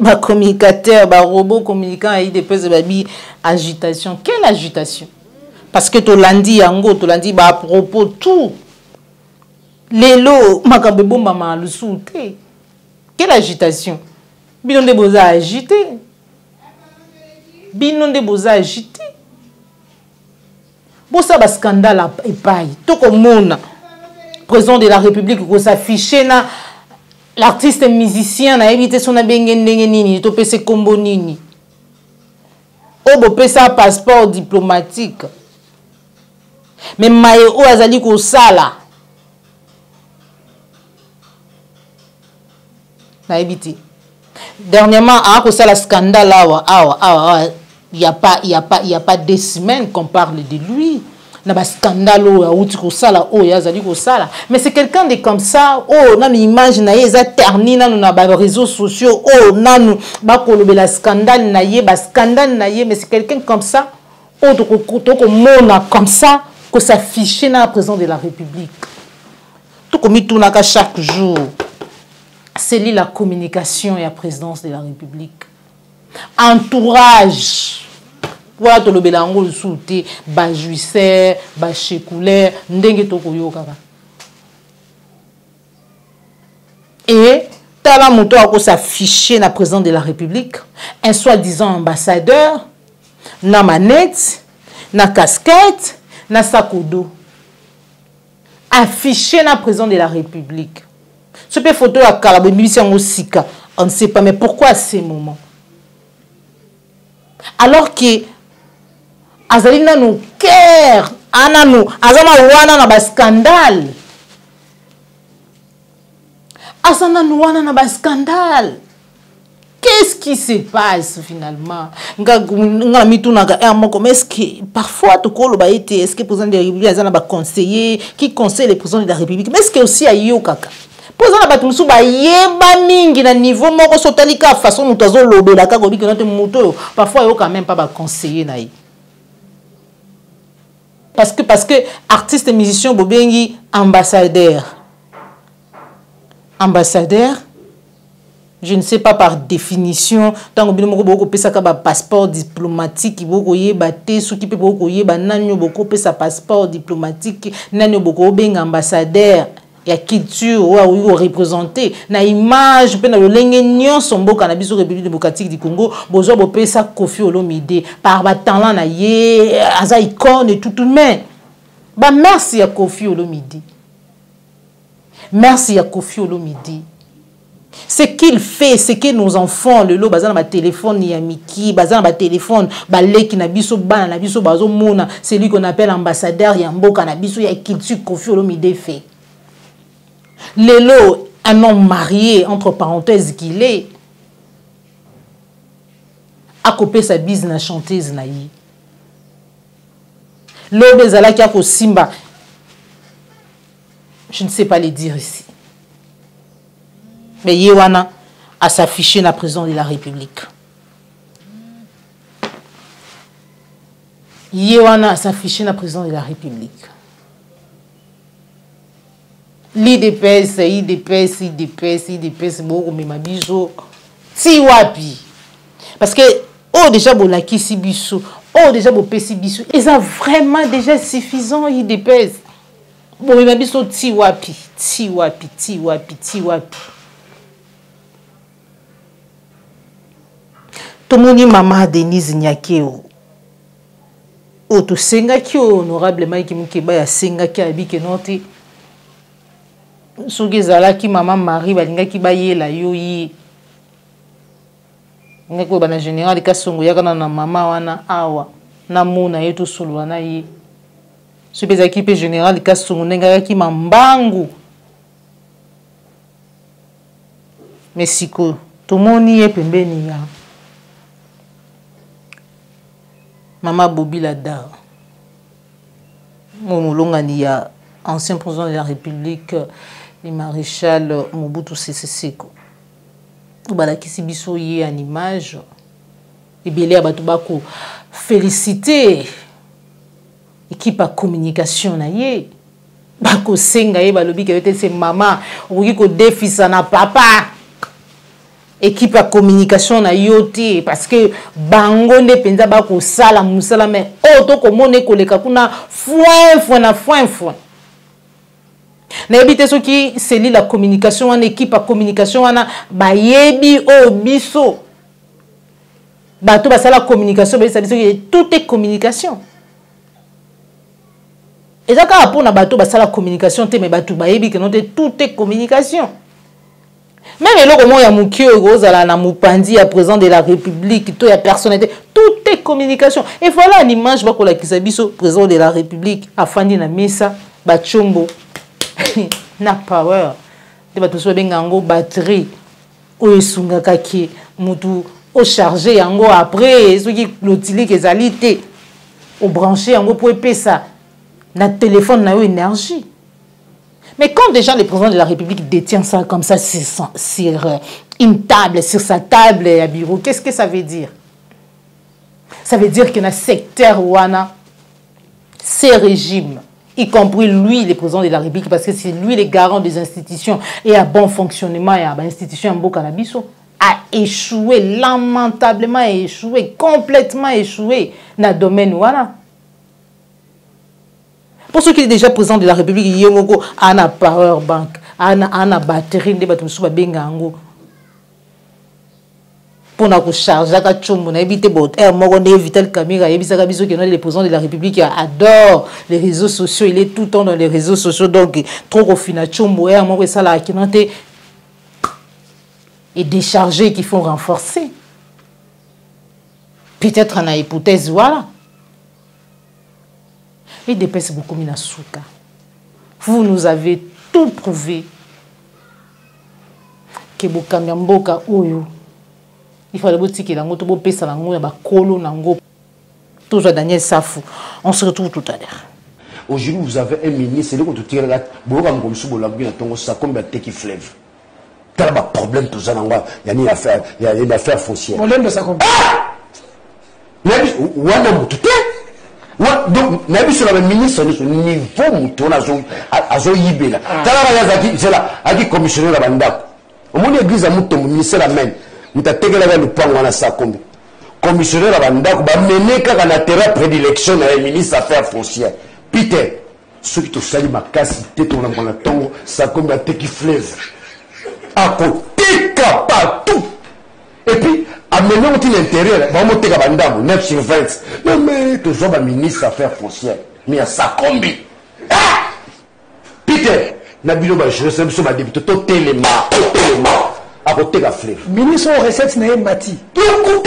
ma communicateur, ma robot communicant a eu des peu de agitation. Quelle agitation? Parce que tu l'as dit, tu l'as dit à propos tout. Les lots, ma kabebomba ma le souté. Quelle agitation? Binon de boza agité. Binon de boza agité. Bon, ça va scandale et paille. Tout comme mon président de la République qui s'affiche na. L'artiste musicien a évité son abengendengenini, to pese kombo nini. Obo pese un passeport diplomatique. Mais maye o azali ko sala. Na évité. Dernièrement, a ko sala scandale il y a pas 2 semaines qu'on parle de lui. Na ba scandale ko sala yazali ko sala, mais c'est quelqu'un de comme ça nanu image na ye za terni nanu na ba réseaux sociaux nanu ba kolobela scandale na ye ba scandale na ye, mais c'est quelqu'un comme ça to ko mona comme ça que s'afficher na président de la République. tout comme il tourne chaque jour. C'est la communication et la présidence de la République. Entourage. Voilà tout le bélango souté, ba juisseur, ba chécoulaire, ndenge to koyo kaka. Et tala moto a s'afficher na président de la République, un soi-disant ambassadeur, na manette, na casquette, na sakodo. Affiché na président de la République. Ce peut photo à Karabébi en Osika, on ne sait pas, mais pourquoi à ces moments? Alors que Azalina nous cœur, Anano, Azama wana na ba scandale. Azana nous wana na ba scandale. Qu'est-ce qui se passe finalement? Est-ce que parfois est-ce que le président de la République a un conseiller qui conseille le président de la République? Mais est-ce que aussi a yo kaka? Président na batu musu ba yeba mingi na niveau moko sotalika façon mutu azolobela kaka obi que notre moto parfois yo quand même pas ba conseiller na yi. Parce que artiste et musicien bobengi ambassadeur. Ambassadeur, je ne sais pas par définition, tant que beaucoup beaucoup pesa ka ba passeport diplomatique beaucoup yeba te sou ki pe beaucoup yeba nanyo beaucoup pesa passeport diplomatique nanyo beaucoup benga ambassadeur. Il y a culture ou représenté na image pe na lolenge nyonso mboka na biso République démocratique du Congo bozo bo pesa Koffi Olomide par ba talent na ye aza icône et tout même ba merci à Koffi Olomide, merci à Koffi Olomide. Ce qu'il fait, c'est que nos enfants le lo baza na ba téléphone ya miki baza na ba téléphone ba leki na biso bana na biso bazo mona, c'est lui qu'on appelle ambassadeur ya mboka na biso ya culture Koffi Olomide fait. Lelo, un homme marié, entre parenthèses, qu'il est, a copé sa bise na chanteuse naïe. L'homme zala qui a ko simba, je ne sais pas les dire ici. Mais Yewana a s'affiché na président de la République. Yewana a s'affiché na président de la République. IDPS, beaucoup mais ma biso si wapi parce que oh déjà bon la kisi biso oh déjà bon pesi biso ils ont vraiment déjà suffisant IDPS bon mais ma biso ti wapi tomoni mama Denise Nyakeo oh to senga ki honorable Mike Mukeba ya senga ki abike note soki ezalaki maman Marie balingaki bayela yo yi ngeko bana général Kasongo yakana na mama wana awa na mona yeto solo na yi soki ezalaki pe général Kasongo ngaki mambangu mesiko tomoni ye pembeni ya mama Bobila Da momolongani ya ancien président de la République le maréchal Mobutu Sese Seko balakisi biso ye en image ebele bato bako féliciter équipe à communication na ye bako senga ye balobi ke c'est maman oki ko défisa na papa équipe à communication na yote parce que bango nde penza bako sala musala mais auto komone koleka kuna foin na ebite soki c'est la communication en équipe à communication wana bayebi o biso bato basala communication ba biso tout est communication et ça ka pona bato basala communication te mais bato bayebi que non tout est communication. Même le moment ya mukio ozala na mupandi ya président de la République to ya personnalité tout est communication et voilà une image ba ko la kisabiso président de la République afandi na mesa ba chombo na power de bato so benga ngo batterie o esunga kaki mutu o charger yango après soki l'utiliser ezali te o brancher yango pour epesa na téléphone na yo énergie. Mais quand déjà le président de la République détient ça comme ça sur une table, sur sa table à bureau, qu'est-ce que ça veut dire? Ça veut dire qu'il y a un secteur où on a ces régimes y compris lui, le président de la République, parce que c'est lui le garant des institutions et à bon fonctionnement et à l'institution en Bokanabiso, a échoué, lamentablement échoué, complètement échoué dans le domaine voilà. Pour ceux qui sont déjà président de la République, il y a un power bank, un batterie de batterie sur Bengango. Pour nous charger à chombo, on évite éviter le caméra, éviter que le président de la République adore les réseaux sociaux, il est tout le temps dans les réseaux sociaux, donc trop au final chombo et moi ça là qui n'était et décharger qu'il faut renforcer. Peut-être en hypothèse voilà. Et dépense beaucoup mina souka. Vous nous avez tout prouvé que Bokamia Mboka Oyo. Il fallait que la moto pesa la ngoya ba kolo nango. Toujours Daniel Safou. On se retrouve tout à l'heure. Aujourd'hui, vous avez un ministre, c'est le côté là, Boka Ngomsu Bolabui, ça comme la teki fleuve. T'as un problème tout ça, il y a une affaire foncière. Problème de ça comme. Donc, nabi sur la ministre sur niveau mouton azo yibela. Tala yazaki c'est là, aki commissionnaire la bandako. Au moins l'église a mouton ministre la même. Muta tegela le pango na sa kombi. Commissionnaire la bandako ba mener ka na terrain prédilection na ministre affaires foncières. Peter, ceux qui te saluent ma casse tête on a tongo sa kombi a teki fleuve. À côté partout. Et puis amener l'intérieur, on va monter à Bandam, 9 sur 20. Non, mais toujours un ministre affaires foncières. Mais à sa combi. Ah! Peter, Nabilo, je sais que ma député, tout téléma, à côté de la fleuve. Ministre aux recettes, n'est pas mati. Tout le monde,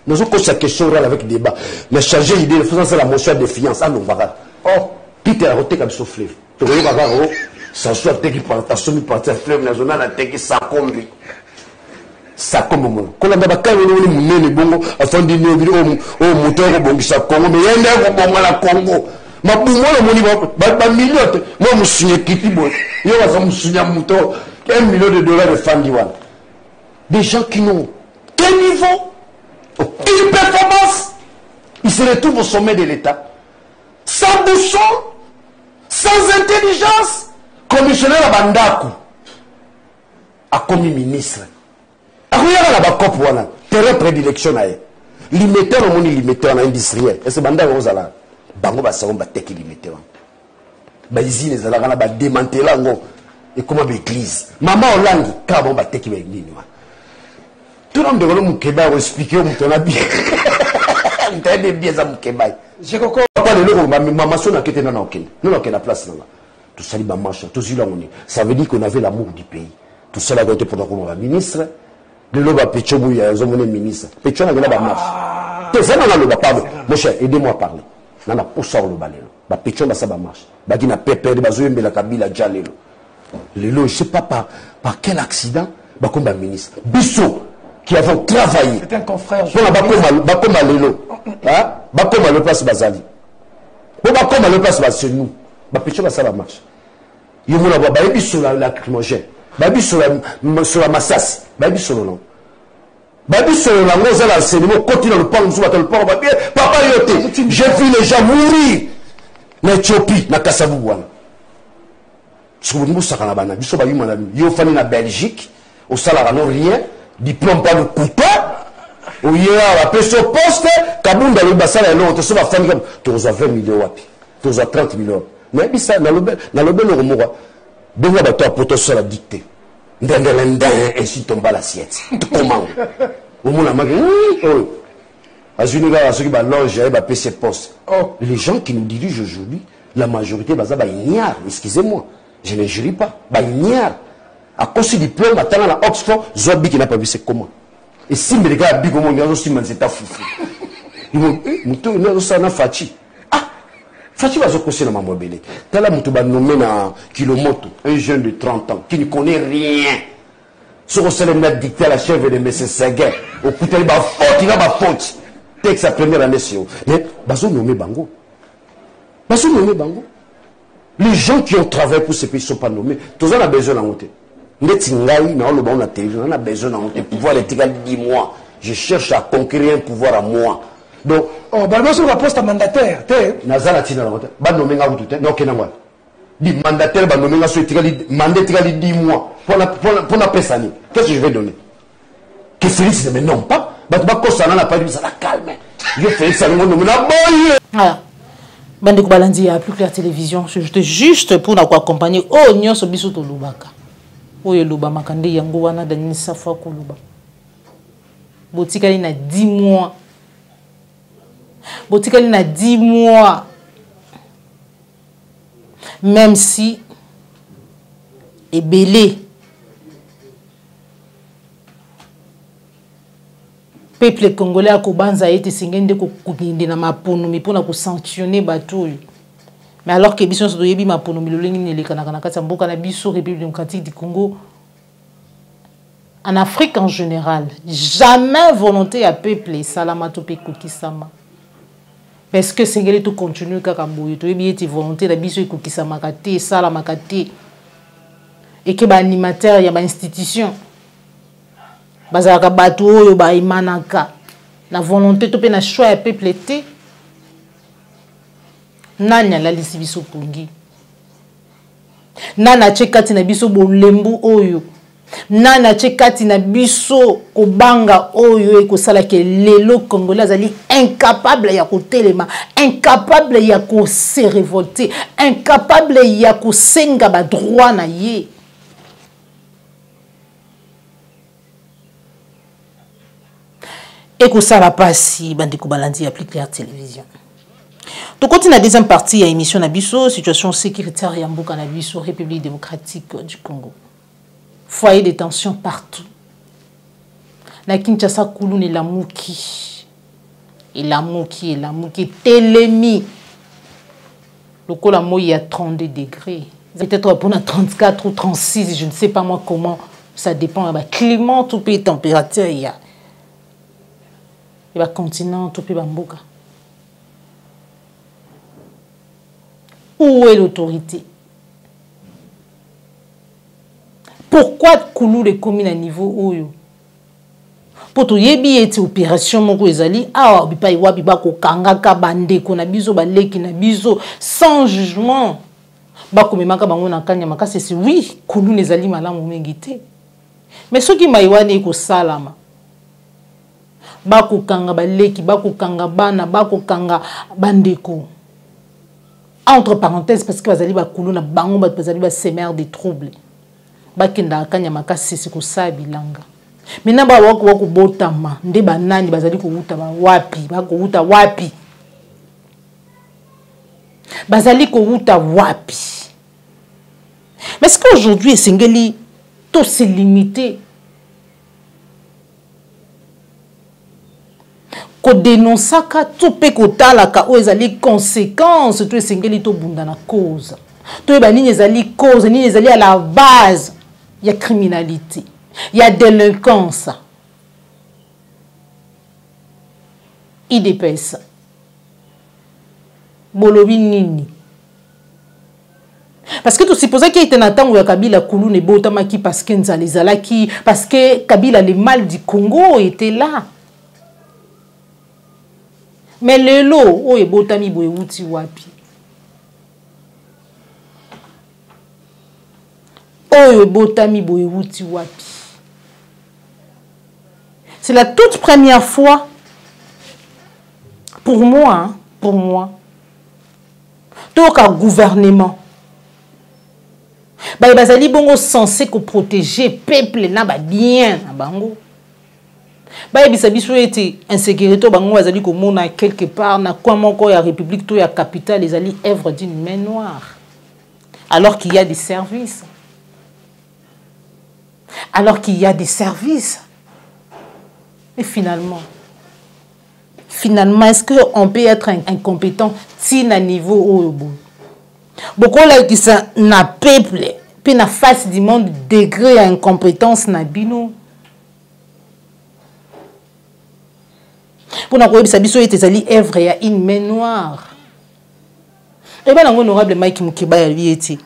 nous avons posé la question avec débat. Mais changer l'idée, faisant ça la motion de fiance. Ah non, voilà. Oh, Peter, à côté de la fleuve. Tu vois, ça soit qui part, ta somme partie à fleuve national, à teki sa combi. Ça comme moi quand on a pas quand on est monné bongo afin de nous dire au moteur bongo ça Congo mais il y a un bongo la Congo ma bongo la moni ba million moi je suis kiti boy il y a ça me souviens moteur $1 million de fandiwan des gens qui n'ont quel niveau aucune performance ils se retrouvent au sommet de l'État sans bouchon sans intelligence commissionnaire à Bandako a commis ministre. Regarde la COP voilà, terrain prédilection nae. Limité au monde limité en industriel. Et c'est banda rozala. Bango ba sa ba teki limité. Ba usine za la kana ba démanteler ngo. Et comment ba église. Maman Hollande ka bon ba teki ba nini wa. Tout le monde de l'homme Keba expliquer au mutona bien. T'as des biais à Mukeba. Je comprends pas le logo maman sona qui était dans aucun. Nous on la place là. Tout ça li ba marche, tout ça là on est. Ça veut dire qu'on avait l'amour du pays. Tout ça là été pour comme ministre. Le loba Pécho, il y a un ministre. Pécho n'a pas marche. C'est ça, le pardon. Mon cher, aidez-moi à parler. Nana, pour ça, le balai. Pécho, ça va marche. Bagina Pépé, Bazoum, la Kabila, Djalelo. Le je ne sais pas par quel accident, comme un ministre. Bissot, qui avait travaillé. C'est un confrère. Bakoma Lelo. Bakoma le place Bazali. Bakoma le place Bazali. Pécho, ça va marche. Il y a un Bissot, la lacrymogène. Babi sur la massas, babi sur le nom. Babi sur le nom, ça là, c'est le mot, continue le pont, le pont, papa yoté. J'ai vu les gens mourir. Na Éthiopie, na Kassabouane. Ce que vous savez, c'est que vous avez na Belgique, au salaire non rien, diplôme pas de couteau, où il y a la personne poste, Kabounda le bassin et l'autre, ça va faire comme, tu as 20 millions, tu as 30 millions. Mais ça, dans le bel remords. Benga bato apoto sur la dictée. Ndendendend ainsi tomba l'assiette. Comment? Au moins la magie. Oh. Azuniga ceux qui ba loge ba PC poste. Oh. Les gens qui nous dirigent aujourd'hui, la majorité baza ba ignare. Excusez-moi, je ne jurie pas. Ba ignare. À cause du diplôme attendant la Oxford, Zobi qui n'a pas vu c'est comment. Et si me les gars bigo mon gars aussi man c'est ta foufou. Ils vont muto na ça na fachi. Fachi va se conseiller dans ma mobile. Tala Moutouba nommé na Kilomoto, un jeune de 30 ans qui ne connaît rien. Ce qu'on s'est mettre dicté à la chèvre de M. Seguin. Au côté de la faute, il a ma faute. Texte sa première année sur. Mais, Bazo nommé Bango. Bazo nommé Bango. Les gens qui ont travaillé pour ces pays ne sont pas nommés. Tous on a besoin d'en monter. Netingaï, on a télévision, on a besoin d'en monter. Pouvoir l'étigal 10 mois. Je cherche à conquérir un pouvoir à moi. Donc, Oh, bah, sur la poste mandataire, t'es. Nazala tina la moto. Ba nommé nga wutu te. Non kenangwa. Di mandataire ba nommé nga so etikali mandataire 10 mois. Pour la pesani. Qu'est-ce que je vais donner? Que Félix ne me nomme pas. Ba tu ba kosana na pas lui ça la calme. Je Félix ça me nomme na boye. Voilà. Bande ko balandi à plus clair télévision, juste pour na ko accompagner oh nyonso biso to lubaka. Oyo luba makande yango wana dani safa ko luba. Botikali na 10 mois. Botikali na 10 mois. Même si est belé. Peuple congolais a kobanza été singende ko kuginde na mapono mi pona ko sanctionner bato. Mais alors que biso so yebi mapono mi lolengi ne lekana kana kata mboka na biso République démocratique du Congo en Afrique en général, jamais volonté à peuple salamato pe kokisama. Parce que singeli to continue kaka boyo to yebi eti volonté la biso kokisama kate salamaka te. Et que ba animateur ya ba institution bazalaka bato oyo ba imanaka na volonté to pe na choix ya peuple te nanya la lisi biso pongi nana chekati na biso bolembu oyo nana chekati na biso kobanga oyo ekosala ke lelo congolais azali incapable ya kotelema incapable ya ko se révolter incapable ya kosenga ba droit na ye. Et que ça la passe, bande ko balandi à plus clair télévision. To continue la deuxième partie à émission Nabiso, situation sécuritaire ya mboka na biso République démocratique du Congo. Foyer de tension partout. Na Kinshasa Kulu ni lamuki. Et lamuki telemi. Le col il y a 32 degrés. Peut-être pour 34 ou 36, je ne sais pas moi comment ça dépend du climat tout pays température il y a. Et le continent, tout le monde. Où est l'autorité? Pourquoi Koulou les communes à niveau où? Pour tout yebi ete opération moko ezali ah bipa iwa biba ko kanga ka bande ko na biso ba leki na biso sans jugement ba ko memaka bango na kanya makasi c'est oui Koulou nezali malamu mengite mais ceux qui maiwane ko salama bako kanga baleki bako kanga bana bako kanga bandeko entre parenthèses parce que bazali ba Koulou na bango bazali ba semer des troubles bakenda kanya makasi c'est ko sa bilanga maintenant ba wako botama nde banani bazali ko uta ba wapi bako uta wapi bazali ko uta wapi mais est-ce qu'aujourd'hui singeli tout c'est limité ko dénonçaka tout pe ko talaka o ezali conséquences tout singeli to bunda na cause to ba nini ezali cause nini ezali à la base il y a criminalité il y a délinquance IDPS bolobi nini parce que tout supposé qu'il était dans ya Kabila Koulou ne botamaki parce que nzali zalaki parce que Kabila le mal du Congo était là. Mais le lot, oh, et botami boye wuti wapi. Oh, et botami boye wuti wapi. C'est la toute première fois, pour moi, donc un gouvernement, bah, bazali bongo censé que protéger peuple na ba bien na bango. Bah, bisabiso était insécurité bango azali ko mona quelque part na quoi moko ya république to ya capitale les ali œuvre d'une main noire alors qu'il y a des services et finalement est-ce que on peut être incompétent si na niveau au beaucoup là qui ça na peuple puis na face du monde degré à incompétence na bino. Pour nous biso etezali œuvre ya une main noire. Et bien l'honorable Mike Mukiba ya lieti.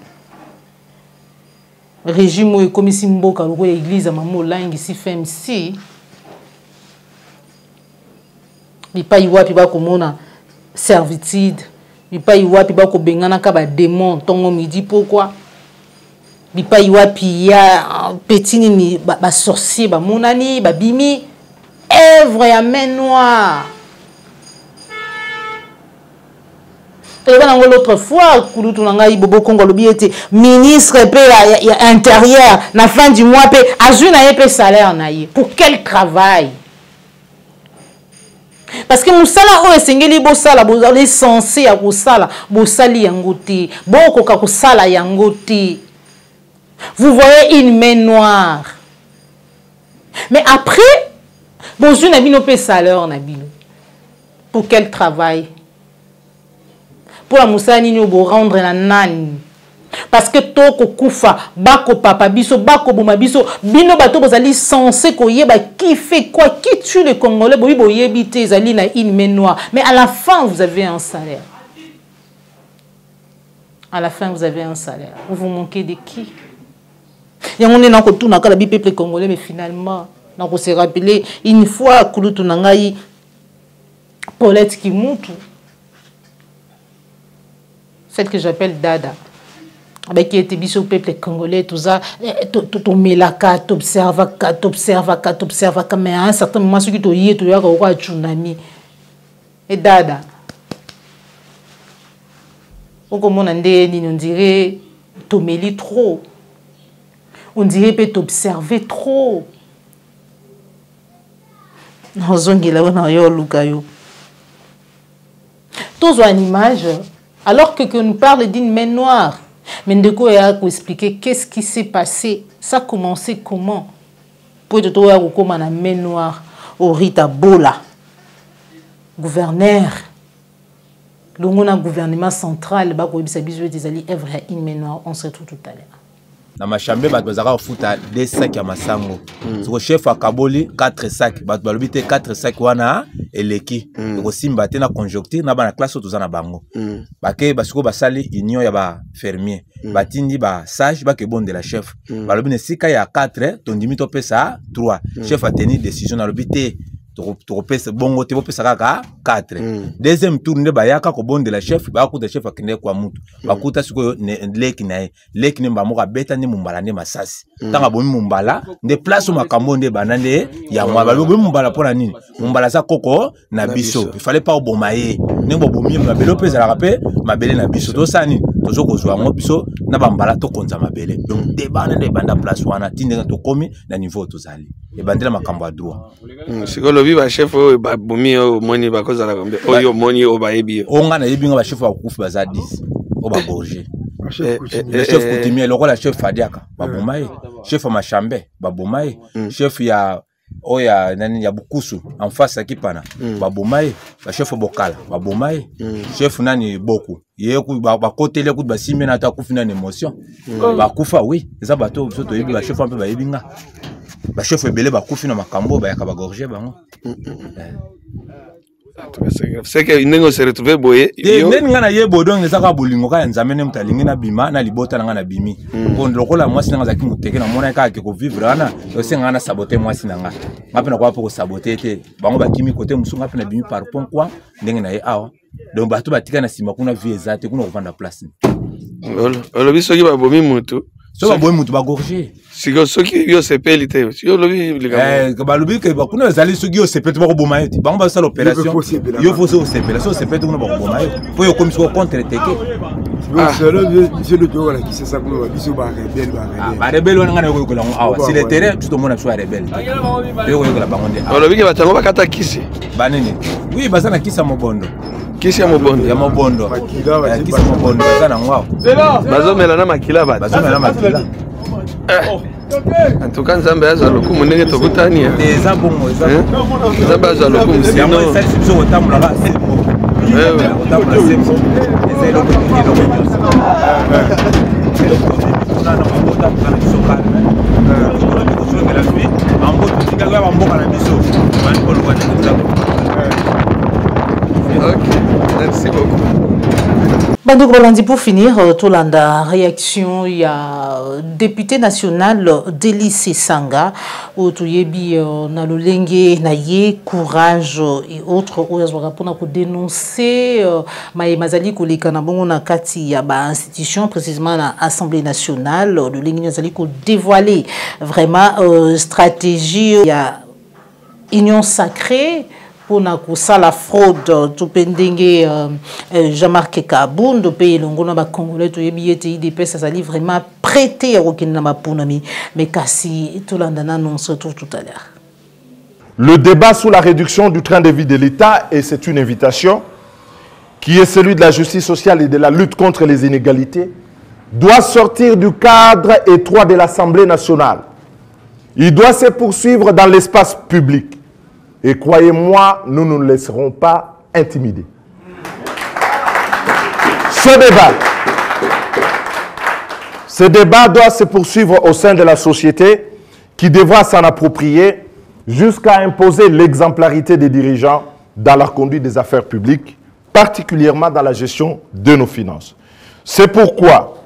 Régime et commission mboka loko ya église mamo langi si FMC. bipai wapi bakomona servitude bipai wapi bakobengana ka ba démon tongo midi pourquoi bipai wapi ya petit nini ba sorcier ba monani ba bimi œuvre ya main noire. L'autre fois, Bobo Congo était ministre intérieur, la fin du mois, a salaire. Pour quel travail? Parce que Moussala, Sengeli Bossala, Bozali censé à Bossala, Bossali Yangote, Boko Kakosala Yangote. Vous voyez une main noire. Mais après, Bonjour Nabino paye salaire Nabino. Pour quel travail? Pour la Moussani nous rendre la nani. Parce que toko kufa, bako papa biso, bako boma biso, bino bato bozali censé koyeba qui fait quoi, qui tue les Congolais, boyi boyebite zali na une main noire. Mais à la fin vous avez un salaire. À la fin vous avez un salaire. Vous vous manquez de qui? Et on est dans le tour dans le peuple congolais, mais finalement, on se rappelle une fois que nous avons Paulette qui monte. Celle que j'appelle Dada, avec qui était biso peuple congolais, tout ça, tu melaka, tu observes, mais à un certain moment, ce qui te y est, tu as un tsunami. Et Dada, on dirait, tu mélis trop. On dirait que tu observes trop. Tous une image. Alors que nous parle d'une main noire, Mendeko a expliqué qu'est-ce qui s'est passé, ça a commencé comment. Pour te trouver comme une main noire, au Rita Bola, gouverneur, le gouvernement central, une main noire, on se retrouve tout à l'heure. Na machambe bat bazaka futa 2 sacs ya masango. Siko chef akaboli 4 sacs, bat balobite 4 sacs wana eleki. Ko simba te na conjoncture na bana classe to za na bango. Bake basiko basali union ya ba fermier. Batindi ba sage ba ke bon de la chef. Balobi ne sika ya 4 ton dimi to pesa 3. Chef a tenu décision na lobite to pesa bongo te pesa kaka 4. Deuxième tour ne bayaka ko bon de la chef ba kuta chef akine kwa mutu. Bakuta siko leki na leki ne mbamoka beta ne mumbala ne masasi. Tanga bomi mumbala nde place makambo nde banande ya mwa balobi mumbala pona nini? Mumbala sa koko na biso. Il fallait pas obomaye. Ne bobomi mabelo pesa la rapé mabele na biso to sani tozo kozwa ngo biso na bambala to konza mabele. Donc débat ne banda place wana tinde to komi na niveau to zali. E bandela makambo a droit. Sikolo viva chef o babomi o moni bakoza la kombe. Oyo moni o baebi. Onga na yebi nga ba chef wa kufu baza 10. O ba gorger. Le chef coutumier le rôle la chef Fadiaka babomaye. Chef Machambe babomaye. Chef ya oya nani ya Bukusu en face akipana babomaye. La chef Bokala babomaye. Chef nani Boku. Ye ku ba kotele ku ba simena ta kufu na émotion. Ba kufa oui. Eza bato biso to yebi ba chef un peu ba yebinga. Ba chef ebele ba kufi na makambo ba yaka ba gorger bango. C'est que n'engo se retrouver boye. Ndeni ngana yebo donc ezaka bolingo ka nzamene mutalingi na bima na libota na bimi. Ko lokola mwasi nanga zaki muteke na mona ka ke ko vivre ana ose ngana saboter mwasi nanga. Ngape na kwa po saboter te. Bango bakimi côté musunga ngape na bimi par pont quoi ndenge na ye awa. Donc bato batika na sima kuna vie ezate kuna kovanda place. Olobi soki ba bomi mutu. So ba bomi mutu ba gorger. Siko soki yo sepeli te. Yo lobi liga. Ba lobi ke ba kuna zali soki yo sepeli ba ko boma yeti. Bango ba sala opération. Yo faut so sepeli. So sepeli kuna ba ko boma yeti. Faut yo comme so contre teke. Monsieur le Togo qui c'est ça pour biso ba rebelle ba rebelle. Ba rebelle wana ngana ko ko la awa. Si le terrain tout le monde soit rebelle. Yo ko la bangonde. Olobi ke batango bakata kisi. Ba nini? Oui, ba sana kisa mobondo. Kisi ya mobondo. Ya mobondo. Kisa mobondo ba na ngwao. Bazo mela na makila ba. Bazo mela na makila. En tout cas, Nzambe aza lokumu ndenge tokutani. Eza bongo, eza. Nzambe aza lokumu sino. Ça c'est biso otamula ba c'est bon. Otamula c'est bon. Eza lo ko kilo ko. Na na mabota kana biso kana. Ko biso de la vie. Mambo tika ga mambo kana biso. Mani ko lo kwa nzambe. OK. Merci beaucoup. Bandou Bolandi, pour finir, Tolanda, réaction, il y a député national d'Elysée Sanga, où Touyebi, Nalolengue, Naye, Courage et autres, pour dénoncer, Mazali Kolekanabongo Nakati, il y a institution, précisément l'Assemblée nationale, le Lengue Nazali ko dévoiler vraiment stratégie, il y a union sacrée. Pour la fraude, tout pendenge Jean-Marc Kaboun, de pays l'ongona ba congolais, tout yébiyete IDP, ça s'allie vraiment prêté à Rokina Mapunami, mais Kassi, tout l'andana, on se retrouve tout à l'heure. Le débat sur la réduction du train de vie de l'État, et c'est une invitation, qui est celui de la justice sociale et de la lutte contre les inégalités, doit sortir du cadre étroit de l'Assemblée nationale. Il doit se poursuivre dans l'espace public. Et croyez-moi, nous ne nous laisserons pas intimider. Ce débat doit se poursuivre au sein de la société qui devra s'en approprier jusqu'à imposer l'exemplarité des dirigeants dans la conduite des affaires publiques, particulièrement dans la gestion de nos finances. C'est pourquoi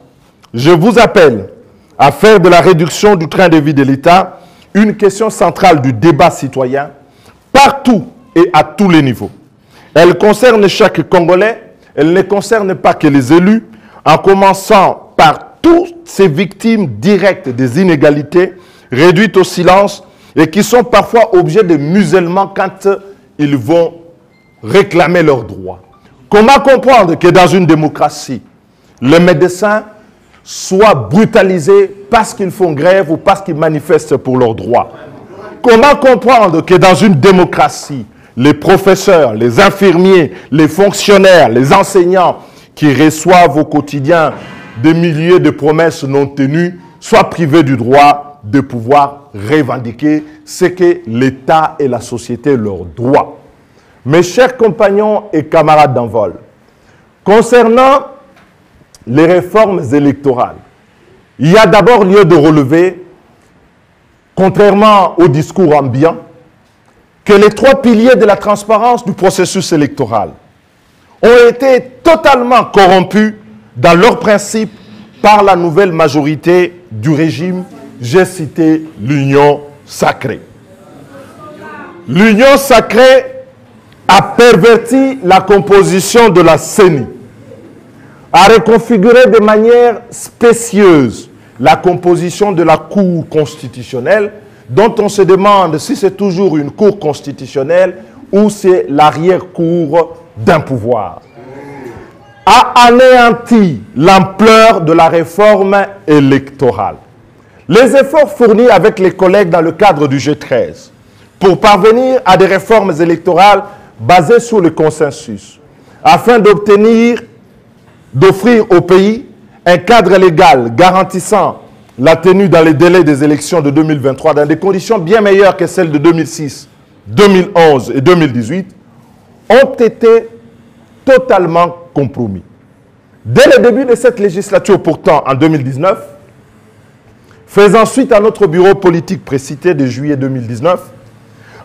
je vous appelle à faire de la réduction du train de vie de l'État une question centrale du débat citoyen partout et à tous les niveaux. Elle concerne chaque Congolais, elle ne concerne pas que les élus, en commençant par toutes ces victimes directes des inégalités, réduites au silence et qui sont parfois objets de musellement quand ils vont réclamer leurs droits. Comment comprendre que dans une démocratie, les médecins soient brutalisés parce qu'ils font grève ou parce qu'ils manifestent pour leurs droits? Comment comprendre que dans une démocratie, les professeurs, les infirmiers, les fonctionnaires, les enseignants qui reçoivent au quotidien des milliers de promesses non tenues soient privés du droit de pouvoir revendiquer ce que l'État et la société leur doivent? Mes chers compagnons et camarades d'envol, concernant les réformes électorales, il y a d'abord lieu de relever, contrairement au discours ambiant, que les trois piliers de la transparence du processus électoral ont été totalement corrompus dans leurs principes par la nouvelle majorité du régime, j'ai cité l'Union sacrée. L'Union sacrée a perverti la composition de la CENI, a reconfiguré de manière spécieuse la composition de la Cour constitutionnelle, dont on se demande si c'est toujours une Cour constitutionnelle ou c'est l'arrière-cour d'un pouvoir, a anéanti l'ampleur de la réforme électorale. Les efforts fournis avec les collègues dans le cadre du G13 pour parvenir à des réformes électorales basées sur le consensus, afin d'obtenir, d'offrir au pays un cadre légal garantissant la tenue dans les délais des élections de 2023 dans des conditions bien meilleures que celles de 2006, 2011 et 2018, ont été totalement compromis. Dès le début de cette législature, pourtant, en 2019, faisant suite à notre bureau politique précité de juillet 2019,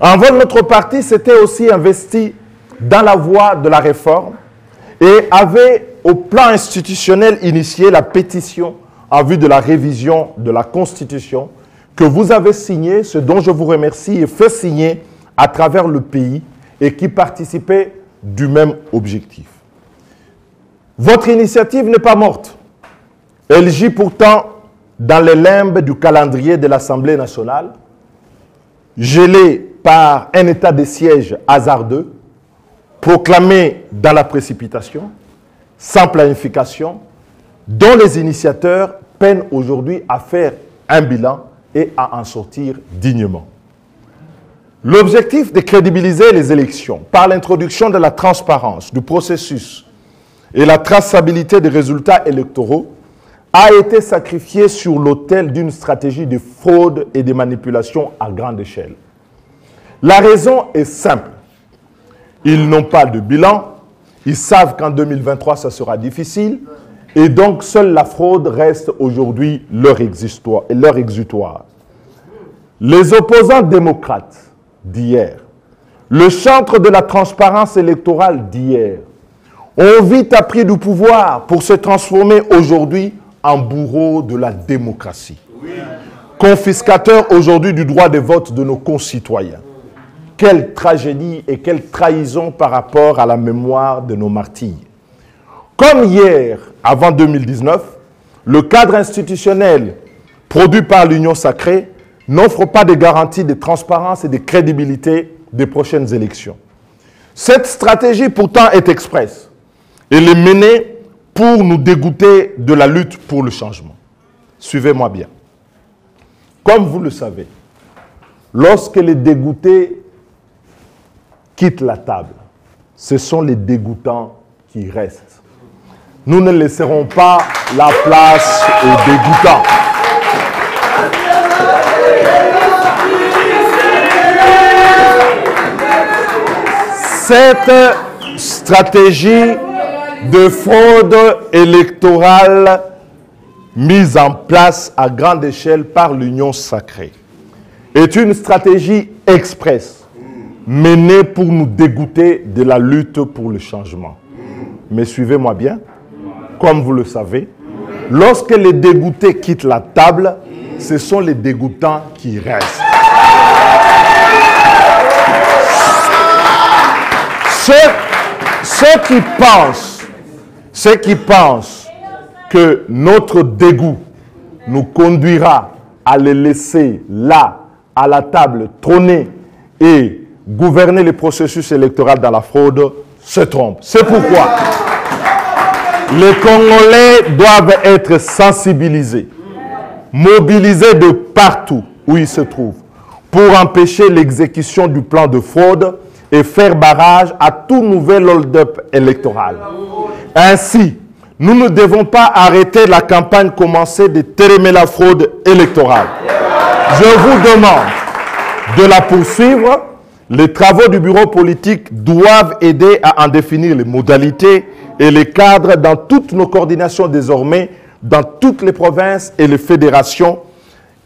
en vol, notre parti s'était aussi investi dans la voie de la réforme et avait, au plan institutionnel, initié la pétition en vue de la révision de la Constitution que vous avez signée, ce dont je vous remercie, et fait signer à travers le pays et qui participait du même objectif. Votre initiative n'est pas morte. Elle gît pourtant dans les limbes du calendrier de l'Assemblée nationale, gelée par un état de siège hasardeux, proclamé dans la précipitation, sans planification, dont les initiateurs peinent aujourd'hui à faire un bilan et à en sortir dignement. L'objectif de crédibiliser les élections par l'introduction de la transparence du processus et la traçabilité des résultats électoraux a été sacrifié sur l'autel d'une stratégie de fraude et de manipulation à grande échelle. La raison est simple. Ils n'ont pas de bilan, ils savent qu'en 2023, ça sera difficile, et donc seule la fraude reste aujourd'hui leur exutoire. Les opposants démocrates d'hier, le chantre de la transparence électorale d'hier, ont vite appris du pouvoir pour se transformer aujourd'hui en bourreaux de la démocratie. Oui. Confiscateurs aujourd'hui du droit de vote de nos concitoyens. Quelle tragédie et quelle trahison par rapport à la mémoire de nos martyrs. Comme hier, avant 2019, le cadre institutionnel produit par l'Union sacrée n'offre pas de garantie de transparence et de crédibilité des prochaines élections. Cette stratégie pourtant est expresse. Elle est menée pour nous dégoûter de la lutte pour le changement. Suivez-moi bien. Comme vous le savez, lorsque les dégoûtés quittent la table, ce sont les dégoûtants qui restent. Nous ne laisserons pas la place aux dégoûtants. Cette stratégie de fraude électorale mise en place à grande échelle par l'Union sacrée est une stratégie express menée pour nous dégoûter de la lutte pour le changement. Mais suivez-moi bien, comme vous le savez, lorsque les dégoûtés quittent la table, ce sont les dégoûtants qui restent. Ceux qui pensent que notre dégoût nous conduira à les laisser là, à la table, trôner et gouverner les processus électoraux dans la fraude, se trompent. C'est pourquoi les Congolais doivent être sensibilisés, mobilisés de partout où ils se trouvent, pour empêcher l'exécution du plan de fraude et faire barrage à tout nouvel hold-up électoral. Ainsi, nous ne devons pas arrêter la campagne commencée de termer la fraude électorale. Je vous demande de la poursuivre. Les travaux du bureau politique doivent aider à en définir les modalités et les cadres dans toutes nos coordinations désormais, dans toutes les provinces et les fédérations,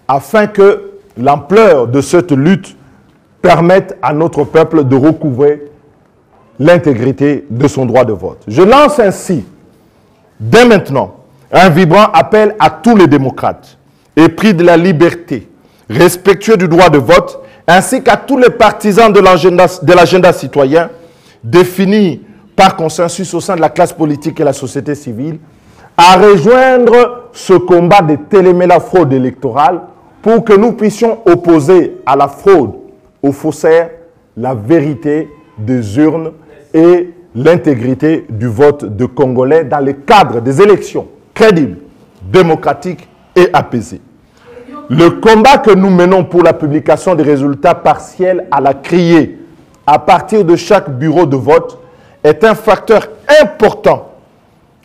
afin que l'ampleur de cette lutte permettre à notre peuple de recouvrer l'intégrité de son droit de vote. Je lance ainsi, dès maintenant, un vibrant appel à tous les démocrates, épris de la liberté, respectueux du droit de vote, ainsi qu'à tous les partisans de l'agenda citoyen, défini par consensus au sein de la classe politique et la société civile, à rejoindre ce combat de télémer la fraude électorale pour que nous puissions opposer à la fraude, aux faussaires, la vérité des urnes et l'intégrité du vote de Congolais dans le cadre des élections crédibles, démocratiques et apaisées. Le combat que nous menons pour la publication des résultats partiels à la criée à partir de chaque bureau de vote est un facteur important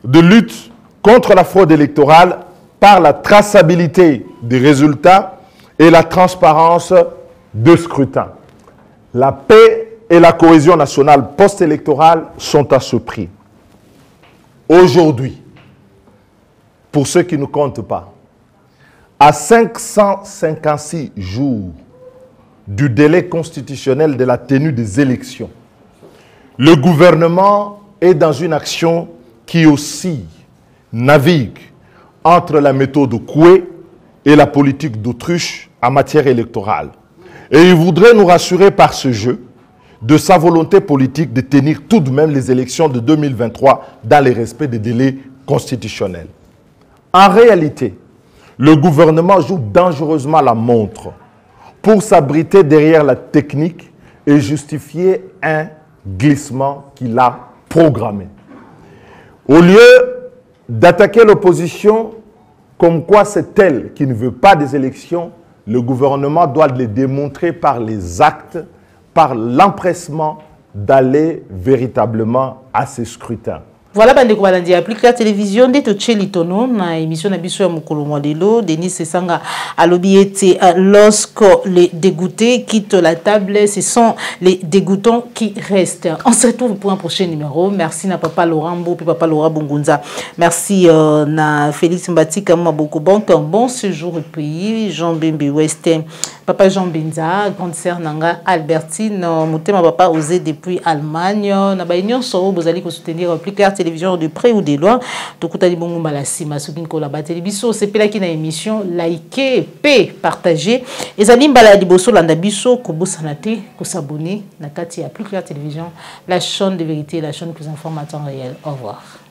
de lutte contre la fraude électorale par la traçabilité des résultats et la transparence de scrutin. La paix et la cohésion nationale post-électorale sont à ce prix. Aujourd'hui, pour ceux qui ne comptent pas, à 556 jours du délai constitutionnel de la tenue des élections, le gouvernement est dans une action qui oscille, navigue entre la méthode Coué et la politique d'autruche en matière électorale. Et il voudrait nous rassurer par ce jeu de sa volonté politique de tenir tout de même les élections de 2023 dans le respect des délais constitutionnels. En réalité, le gouvernement joue dangereusement la montre pour s'abriter derrière la technique et justifier un glissement qu'il a programmé. Au lieu d'attaquer l'opposition comme quoi c'est elle qui ne veut pas des élections, le gouvernement doit les démontrer par les actes, par l'empressement d'aller véritablement à ces scrutins. Voilà, bande Kobalandi applique la télévision de Tocheli Tono na émission na biso ya mokolo modelo Denis Sesanga alobi ete lorsque les dégoûtés quittent la table, ce sont les dégoûtants qui restent. On se retrouve pour un prochain numéro. Merci na papa Laurent Mbo puis papa Laurent Bongunza. Merci na Félix Mbatika Maboko Banque, un bon séjour au pays. Jean Bembe Westin, papa Jean Benza, grande sœur Nanga Albertine, Moutema papa osé depuis Allemagne. Na ba union so bozali ko soutenir applique la télévision de près ou de loin. Tokutali bongo malasima sokin ko la ba télévision c'est pela ki na émission liker p partager ezali mbala liboso landa biso ko bosana te ko s'abonner na kati ya applique la télévision, la chaîne de vérité, la chaîne qui vous informe en temps réel. Au revoir.